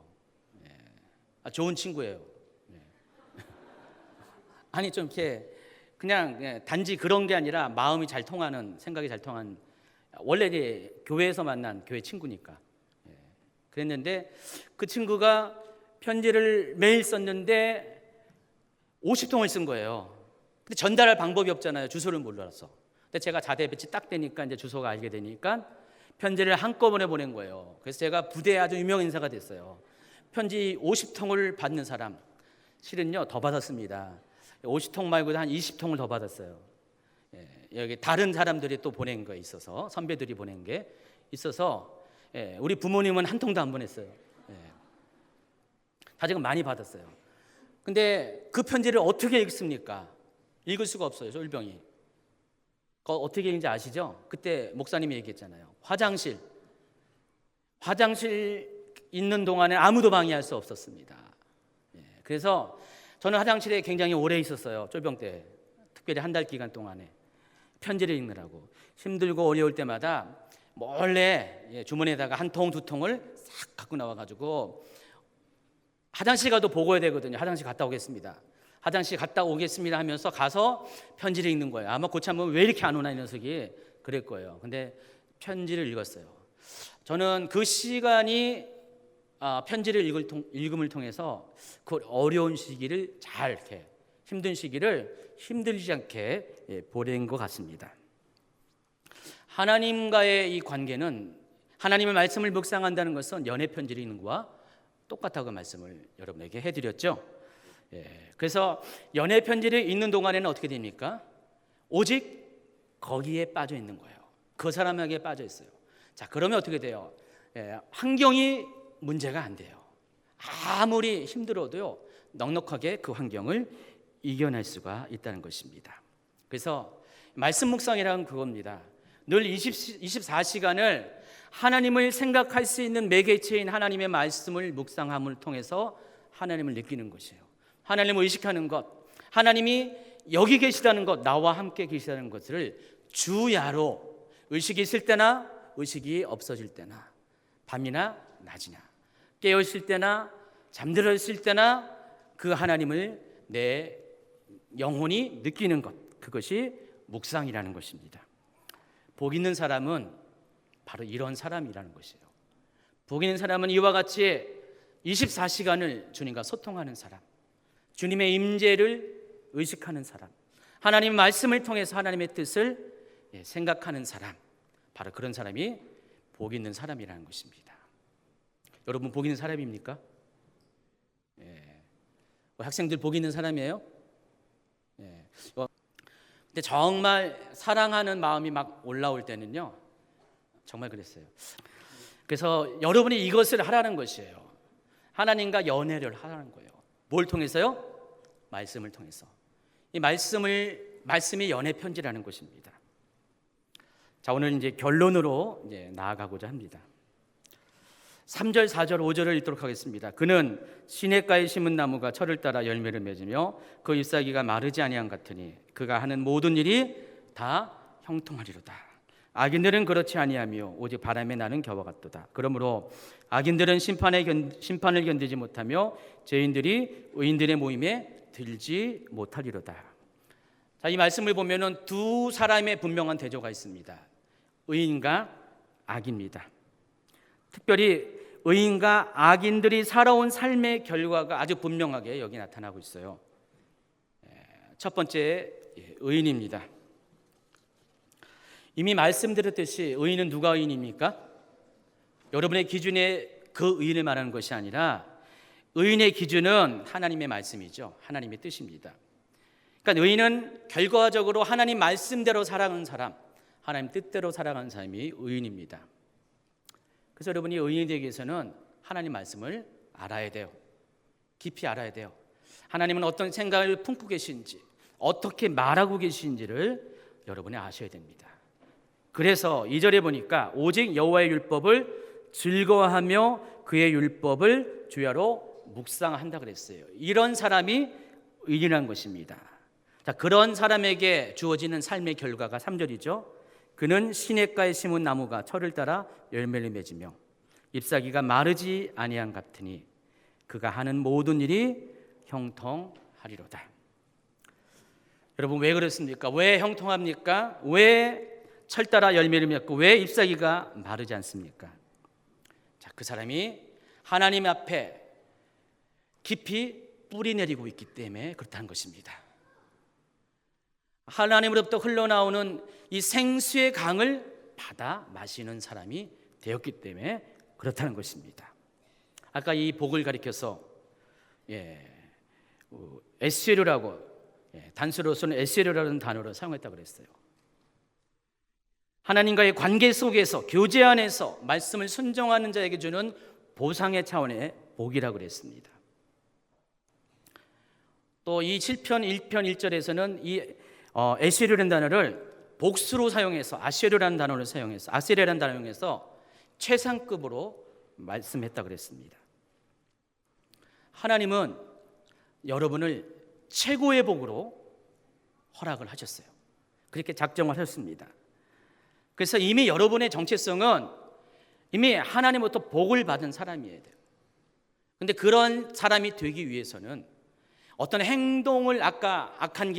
좋은 친구예요. 아니 좀 이렇게 그냥 단지 그런 게 아니라 마음이 잘 통하는, 생각이 잘 통한, 원래 이제 교회에서 만난 교회 친구니까. 그랬는데 그 친구가 편지를 매일 썼는데 50통을 쓴 거예요. 근데 전달할 방법이 없잖아요. 주소를 몰라서. 근데 제가 자대 배치 딱 되니까 이제 주소가 알게 되니까 편지를 한꺼번에 보낸 거예요. 그래서 제가 부대에 아주 유명 인사가 됐어요. 편지 50통을 받는 사람. 실은요 더 받았습니다. 50통 말고도 한 20통을 더 받았어요. 여기 다른 사람들이 또 보낸 거 있어서, 선배들이 보낸 게 있어서 우리 부모님은 한 통도 안 보냈어요. 다 지금 많이 받았어요. 근데 그 편지를 어떻게 읽습니까? 읽을 수가 없어요. 쫄병이. 어떻게 읽는지 아시죠? 그때 목사님이 얘기했잖아요. 화장실 있는 동안에 아무도 방해할 수 없었습니다. 그래서 저는 화장실에 굉장히 오래 있었어요. 쫄병 때. 특별히 한 달 기간 동안에 편지를 읽느라고. 힘들고 어려울 때마다 몰래 주머니에다가 한 통, 두 통을 싹 갖고 나와가지고 화장실 가도 보고야 되거든요. 화장실 갔다 오겠습니다. 화장실 갔다 오겠습니다 하면서 가서 편지를 읽는 거예요. 아마 고참은 왜 이렇게 안 오나 이 녀석이 그럴 거예요. 근데 편지를 읽었어요. 저는 그 시간이 편지를 읽음을 통해서 그 어려운 시기를 잘 이렇게 힘든 시기를 힘들지 않게 보낸 것 같습니다. 하나님과의 이 관계는, 하나님의 말씀을 묵상한다는 것은 연애 편지를 읽는 것과 똑같다고 말씀을 여러분에게 해드렸죠. 그래서 연애 편지를 읽는 동안에는 어떻게 됩니까? 오직 거기에 빠져 있는 거예요. 그 사람에게 빠져 있어요. 자, 그러면 어떻게 돼요? 환경이 문제가 안 돼요. 아무리 힘들어도요, 넉넉하게 그 환경을 이겨낼 수가 있다는 것입니다. 그래서 말씀 묵상이라는 그겁니다. 늘 24시간을 하나님을 생각할 수 있는 매개체인 하나님의 말씀을 묵상함을 통해서 하나님을 느끼는 것이에요. 하나님을 의식하는 것, 하나님이 여기 계시다는 것, 나와 함께 계시다는 것을 주야로, 의식이 있을 때나 의식이 없어질 때나, 밤이나 낮이나, 깨어있을 때나 잠들어 있을 때나 그 하나님을 내 영혼이 느끼는 것, 그것이 묵상이라는 것입니다. 복 있는 사람은 바로 이런 사람이라는 것이에요. 복 있는 사람은 이와 같이 24시간을 주님과 소통하는 사람, 주님의 임재를 의식하는 사람, 하나님 말씀을 통해서 하나님의 뜻을 생각하는 사람, 바로 그런 사람이 복 있는 사람이라는 것입니다. 여러분 복 있는 사람입니까? 학생들 복 있는 사람이에요? 예. 근데 정말 사랑하는 마음이 막 올라올 때는요, 정말 그랬어요. 그래서 여러분이 이것을 하라는 것이에요. 하나님과 연애를 하라는 거예요. 뭘 통해서요? 말씀을 통해서. 이 말씀이 연애 편지라는 것입니다. 자, 오늘 이제 결론으로 이제 나아가고자 합니다. 3절, 4절, 5절을 읽도록 하겠습니다. 그는 시냇가에 심은 나무가 철을 따라 열매를 맺으며 그 잎사귀가 마르지 아니한 같으니 그가 하는 모든 일이 다 형통하리로다. 악인들은 그렇지 아니하며 오직 바람에 나는 겨와 같도다. 그러므로 악인들은 심판을 견디지 못하며 죄인들이 의인들의 모임에 들지 못하리로다. 자, 이 말씀을 보면은 두 사람의 분명한 대조가 있습니다. 의인과 악입니다. 특별히 의인과 악인들이 살아온 삶의 결과가 아주 분명하게 여기 나타나고 있어요. 첫 번째, 의인입니다. 이미 말씀드렸듯이 의인은 누가 의인입니까? 여러분의 기준에 그 의인을 말하는 것이 아니라 의인의 기준은 하나님의 말씀이죠. 하나님의 뜻입니다. 그러니까 의인은 결과적으로 하나님 말씀대로 살아가는 사람, 하나님 뜻대로 살아가는 사람이 의인입니다. 그래서 여러분이 의인이 되기 위해서는 하나님 말씀을 알아야 돼요. 깊이 알아야 돼요. 하나님은 어떤 생각을 품고 계신지, 어떻게 말하고 계신지를 여러분이 아셔야 됩니다. 그래서 2절에 보니까 오직 여호와의 율법을 즐거워하며 그의 율법을 주야로 묵상한다 그랬어요. 이런 사람이 의인이라는 것입니다. 자, 그런 사람에게 주어지는 삶의 결과가 3절이죠. 그는 시냇가에 심은 나무가 철을 따라 열매를 맺으며 잎사귀가 마르지 아니한 같으니 그가 하는 모든 일이 형통하리로다. 여러분, 왜 그렇습니까? 왜 형통합니까? 왜 철 따라 열매를 맺고 왜 잎사귀가 마르지 않습니까? 자, 그 사람이 하나님 앞에 깊이 뿌리 내리고 있기 때문에 그렇다는 것입니다. 하나님으로부터 흘러나오는 이 생수의 강을 받아 마시는 사람이 되었기 때문에 그렇다는 것입니다. 아까 이 복을 가리켜서 에세르라고, 단수로서는 에세르라는 단어를 사용했다고 그랬어요. 하나님과의 관계 속에서, 교제 안에서 말씀을 순종하는 자에게 주는 보상의 차원의 복이라고 그랬습니다. 또 이 7편 1편 1절에서는 이 에세르라는 단어를 복수로 사용해서 아세르라는 단어를 사용해서 아세르라는 단어를 사용해서 최상급으로 말씀했다 그랬습니다. 하나님은 여러분을 최고의 복으로 허락을 하셨어요. 그렇게 작정을 하셨습니다. 그래서 이미 여러분의 정체성은 이미 하나님으로부터 복을 받은 사람이어야 돼요. 그런데 그런 사람이 되기 위해서는 어떤 행동을 아까 악한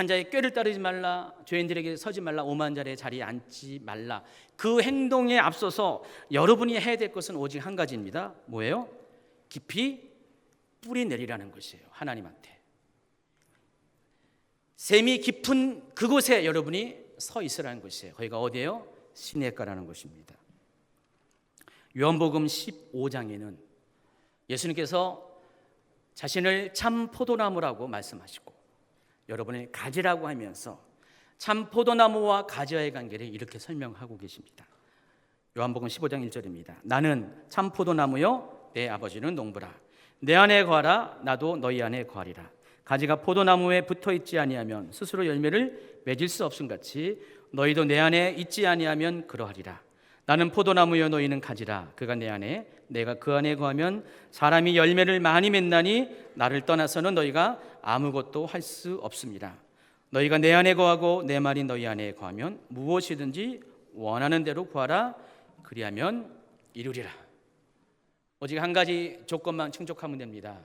자의 꾀를 따르지 말라, 죄인들에게 서지 말라, 오만 자의 자리에 앉지 말라, 그 행동에 앞서서 여러분이 해야 될 것은 오직 한 가지입니다. 뭐예요? 깊이 뿌리 내리라는 것이에요. 하나님한테 샘이 깊은 그곳에 여러분이 서 있으라는 것이에요. 거기가 어디예요? 시냇가라는 것입니다. 요한복음 15장에는 예수님께서 자신을 참 포도나무라고 말씀하시고 여러분을 가지라고 하면서 참 포도나무와 가지와의 관계를 이렇게 설명하고 계십니다. 요한복음 15장 1절입니다. 나는 참 포도나무요 내 아버지는 농부라. 내 안에 거하라 나도 너희 안에 거하리라. 가지가 포도나무에 붙어있지 아니하면 스스로 열매를 맺을 수 없음같이 너희도 내 안에 있지 아니하면 그러하리라. 나는 포도나무여 너희는 가지라. 그가 내 안에 내가 그 안에 거하면 사람이 열매를 많이 맺나니 나를 떠나서는 너희가 아무것도 할 수 없습니다. 너희가 내 안에 거하고 내 말이 너희 안에 거하면 무엇이든지 원하는 대로 구하라. 그리하면 이루리라. 오직 한 가지 조건만 충족하면 됩니다.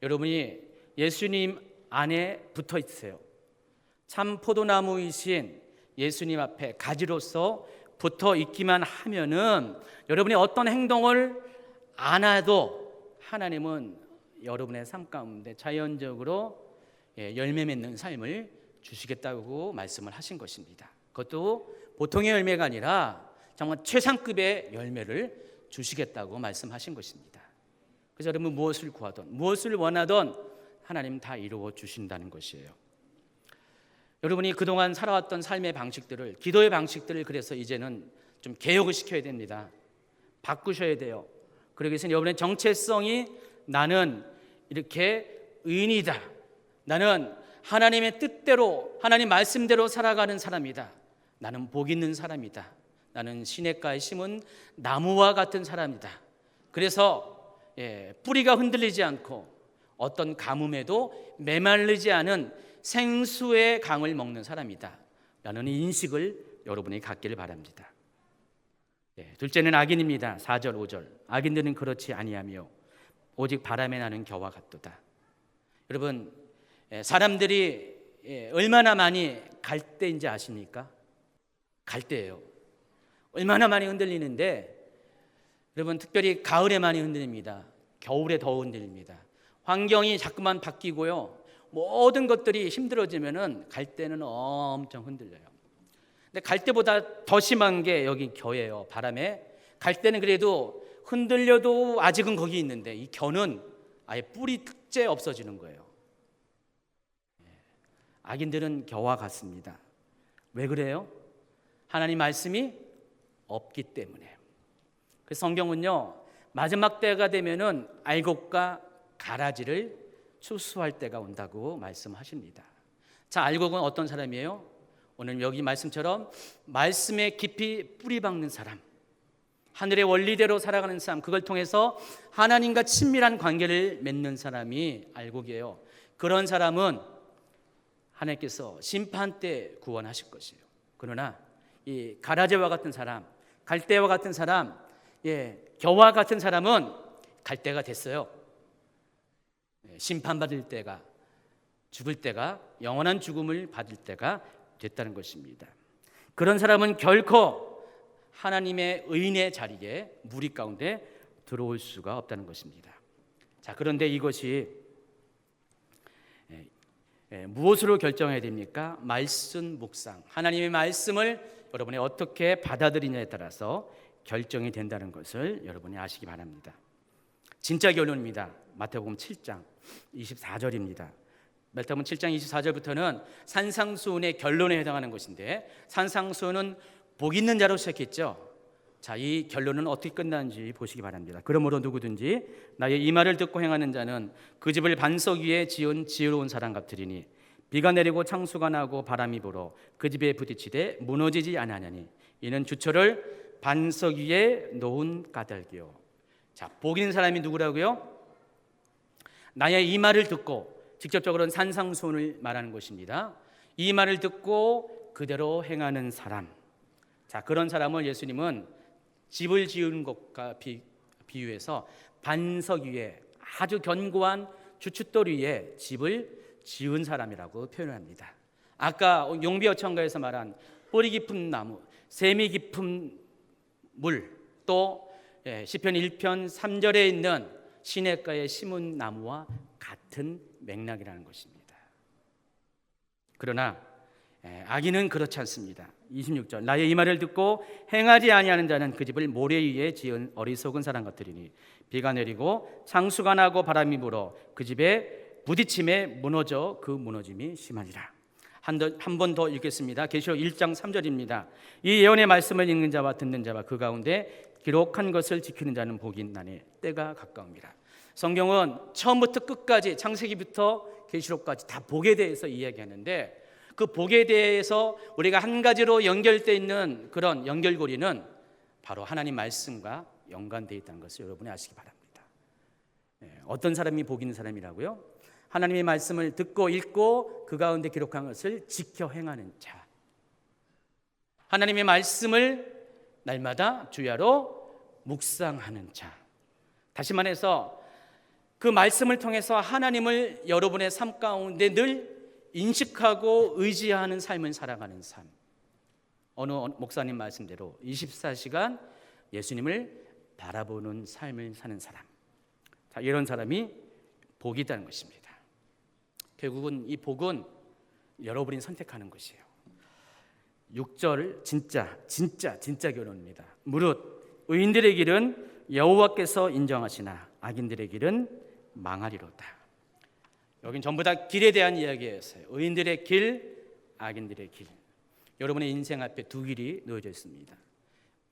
여러분이 예수님 안에 붙어 있으세요. 참 포도나무이신 예수님 앞에 가지로서 붙어 있기만 하면은 여러분이 어떤 행동을 안 해도 하나님은 여러분의 삶 가운데 자연적으로 열매 맺는 삶을 주시겠다고 말씀을 하신 것입니다. 그것도 보통의 열매가 아니라 정말 최상급의 열매를 주시겠다고 말씀하신 것입니다. 그래서 여러분 무엇을 구하든 무엇을 원하든 하나님 다 이루어 주신다는 것이에요. 여러분이 그동안 살아왔던 삶의 방식들을, 기도의 방식들을 그래서 이제는 좀 개혁을 시켜야 됩니다. 바꾸셔야 돼요. 그러기 위해서 여러분의 정체성이 나는 이렇게 의인이다. 나는 하나님의 뜻대로, 하나님 말씀대로 살아가는 사람이다. 나는 복 있는 사람이다. 나는 시냇가에 심은 나무와 같은 사람이다. 그래서 뿌리가 흔들리지 않고 어떤 가뭄에도 메말르지 않은 생수의 강을 먹는 사람이다 라는 인식을 여러분이 갖기를 바랍니다. 둘째는 악인입니다. 4절 5절. 악인들은 그렇지 아니하며 오직 바람에 나는 겨와 같도다. 여러분, 사람들이 얼마나 많이 갈 때인지 아십니까? 갈 때예요. 얼마나 많이 흔들리는데, 여러분 특별히 가을에 많이 흔들립니다. 겨울에 더 흔들립니다. 환경이 자꾸만 바뀌고요. 모든 것들이 힘들어지면은 갈 때는 엄청 흔들려요. 근데 갈 때보다 더 심한 게 여기 겨예요. 바람에 갈 때는 그래도 흔들려도 아직은 거기 있는데, 이 겨는 아예 뿌리째 없어지는 거예요. 악인들은 겨와 같습니다. 왜 그래요? 하나님 말씀이 없기 때문에. 그래서 성경은요, 마지막 때가 되면은 알곡과 가라지를 추수할 때가 온다고 말씀하십니다. 자, 알곡은 어떤 사람이에요? 오늘 여기 말씀처럼 말씀에 깊이 뿌리 박는 사람, 하늘의 원리대로 살아가는 사람, 그걸 통해서 하나님과 친밀한 관계를 맺는 사람이 알곡이에요. 그런 사람은 하나님께서 심판 때 구원하실 것이에요. 그러나 이 가라지와 같은 사람, 갈대와 같은 사람, 겨와 같은 사람은 갈 때가 됐어요. 심판받을 때가, 죽을 때가, 영원한 죽음을 받을 때가 됐다는 것입니다. 그런 사람은 결코 하나님의 의인의 자리에 무리 가운데 들어올 수가 없다는 것입니다. 자, 그런데 이것이 무엇으로 결정해야 됩니까? 말씀 묵상, 하나님의 말씀을 여러분이 어떻게 받아들이냐에 따라서 결정이 된다는 것을 여러분이 아시기 바랍니다. 진짜 결론입니다. 마태복음 7장 24절입니다. 마태복음 7장 24절부터는 산상수훈의 결론에 해당하는 것인데, 산상수훈은 복 있는 자로 시작했죠. 자, 이 결론은 어떻게 끝나는지 보시기 바랍니다. 그러므로 누구든지 나의 이 말을 듣고 행하는 자는 그 집을 반석 위에 지은 지혜로운 사람 같으리니 비가 내리고 창수가 나고 바람이 불어 그 집에 부딪히되 무너지지 아니하나니 이는 주철을 반석 위에 놓은 까닭이요. 자, 복 있는 사람이 누구라고요? 나의 이 말을 듣고, 직접적으로는 산상수훈을 말하는 것입니다. 이 말을 듣고 그대로 행하는 사람. 자, 그런 사람을 예수님은 집을 지은 것과 비유해서 반석 위에, 아주 견고한 주춧돌 위에 집을 지은 사람이라고 표현합니다. 아까 용비어천가에서 말한 뿌리 깊은 나무, 샘이 깊은 물, 또 시편 1편 3절에 있는 시냇가에 심은 나무와 같은 맥락이라는 것입니다. 그러나 악인은 그렇지 않습니다. 26절, 나의 이 말을 듣고 행하지 아니하는 자는 그 집을 모래 위에 지은 어리석은 사람 같으리니 비가 내리고 창수가 나고 바람이 불어 그 집에 부딪힘에 무너져 그 무너짐이 심하니라. 한 번 더 읽겠습니다. 계시록 1장 3절입니다. 이 예언의 말씀을 읽는 자와 듣는 자와 그 가운데 기록한 것을 지키는 자는 복이 있나니 때가 가까웁니다. 성경은 처음부터 끝까지, 창세기부터 계시록까지 다 복에 대해서 이야기하는데, 그 복에 대해서 우리가 한 가지로 연결되어 있는 그런 연결고리는 바로 하나님 말씀과 연관되어 있다는 것을 여러분이 아시기 바랍니다. 어떤 사람이 복 있는 사람이라고요? 하나님의 말씀을 듣고 읽고 그 가운데 기록한 것을 지켜 행하는 자. 하나님의 말씀을 날마다 주야로 묵상하는 자. 다시 말해서 그 말씀을 통해서 하나님을 여러분의 삶 가운데 늘 인식하고 의지하는 삶을 살아가는 삶. 어느 목사님 말씀대로 24시간 예수님을 바라보는 삶을 사는 사람. 자, 이런 사람이 복이 있다는 것입니다. 결국은 이 복은 여러분이 선택하는 것이에요. 6절 진짜 결론입니다. 무릇 의인들의 길은 여호와께서 인정하시나 악인들의 길은 망하리로다. 여긴 전부 다 길에 대한 이야기였어요. 의인들의 길, 악인들의 길. 여러분의 인생 앞에 두 길이 놓여져 있습니다.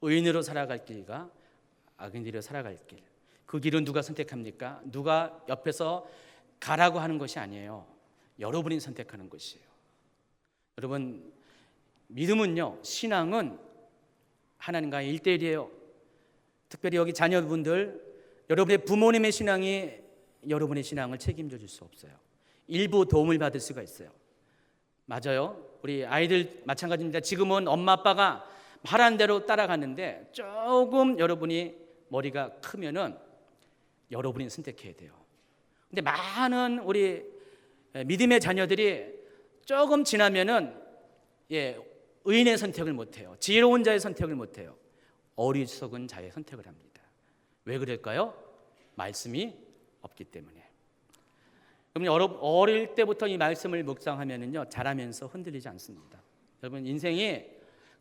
의인으로 살아갈 길과 악인들로 살아갈 길. 그 길은 누가 선택합니까? 누가 옆에서 가라고 하는 것이 아니에요. 여러분이 선택하는 것이에요. 여러분, 믿음은요, 신앙은 하나님과의 1대1이에요. 특별히 여기 자녀분들, 여러분의 부모님의 신앙이 여러분의 신앙을 책임져 줄 수 없어요. 일부 도움을 받을 수가 있어요. 맞아요. 우리 아이들 마찬가지입니다. 지금은 엄마 아빠가 말한 대로 따라가는데 조금 여러분이 머리가 크면은 여러분이 선택해야 돼요. 근데 많은 우리 믿음의 자녀들이 조금 지나면은 의인의 선택을 못 해요. 지혜로운 자의 선택을 못 해요. 어리석은 자의 선택을 합니다. 왜 그럴까요? 말씀이 없기 때문에. 여러분 어릴 때부터 이 말씀을 묵상하면은요, 자라면서 흔들리지 않습니다. 여러분 인생이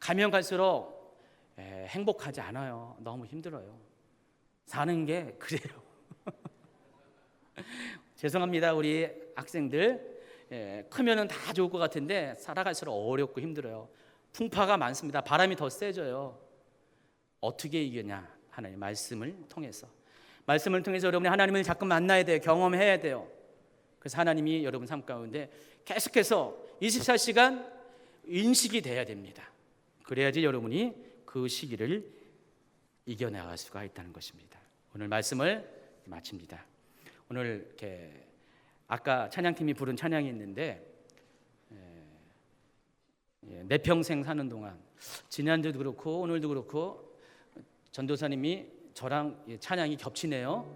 가면 갈수록 행복하지 않아요. 너무 힘들어요. 사는 게 그래요. 죄송합니다, 우리 학생들. 크면은 다 좋을 것 같은데 살아갈수록 어렵고 힘들어요. 풍파가 많습니다. 바람이 더 세져요. 어떻게 이기냐? 하나님 말씀을 통해서. 말씀을 통해서 여러분이 하나님을 자꾸 만나야 돼요. 경험해야 돼요. 그래서 하나님이 여러분 삶 가운데 계속해서 24시간 인식이 돼야 됩니다. 그래야지 여러분이 그 시기를 이겨나갈 수가 있다는 것입니다. 오늘 말씀을 마칩니다. 오늘 이렇게 아까 찬양팀이 부른 찬양이 있는데, 내 평생 사는 동안, 지난주도 그렇고 오늘도 그렇고 전도사님이 저랑 찬양이 겹치네요.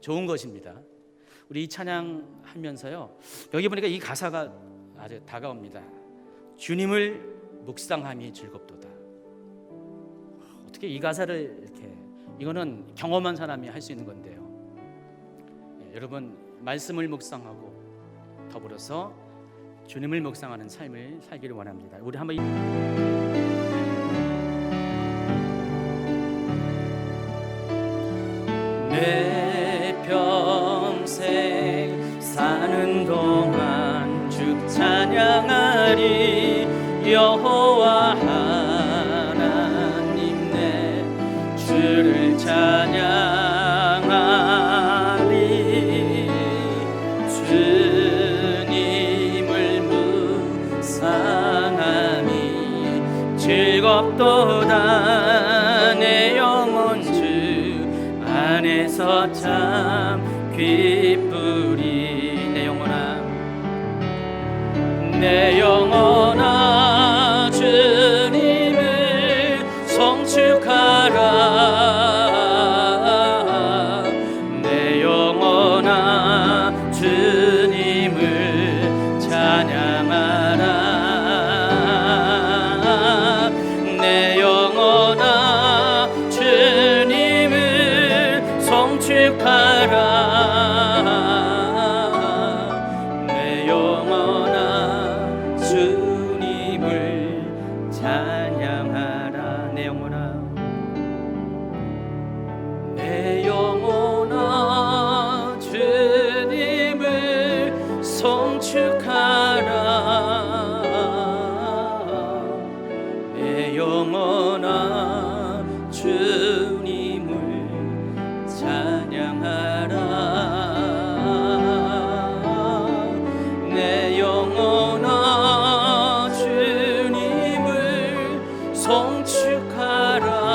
좋은 것입니다. 우리 이 찬양 하면서요, 여기 보니까 이 가사가 아주 다가옵니다. 주님을 묵상함이 즐겁도다. 어떻게 이 가사를 이렇게, 이거는 경험한 사람이 할 수 있는 건데요. 여러분 말씀을 묵상하고 더불어서 주님을 묵상하는 삶을 살기를 원합니다. 우리 한번 내 평생 사는 동안 주 찬양하리. 여호와 하나님 내 주를 찬양하리. 주님을 묵상하니 즐겁도다. 내 영혼 주 안에서 참 기쁘리. 내 영혼아 주님을 성축하라. 내 영혼아 주님을 찬양하라. 내 영혼아 주님을 성축하라. 내 영혼아 주님을 찬양하라. 내 영혼아, 내 영혼아 주님을 성축하라. 내 영혼아 주님을 찬양하라. 내 영혼아 주님을 성축하라.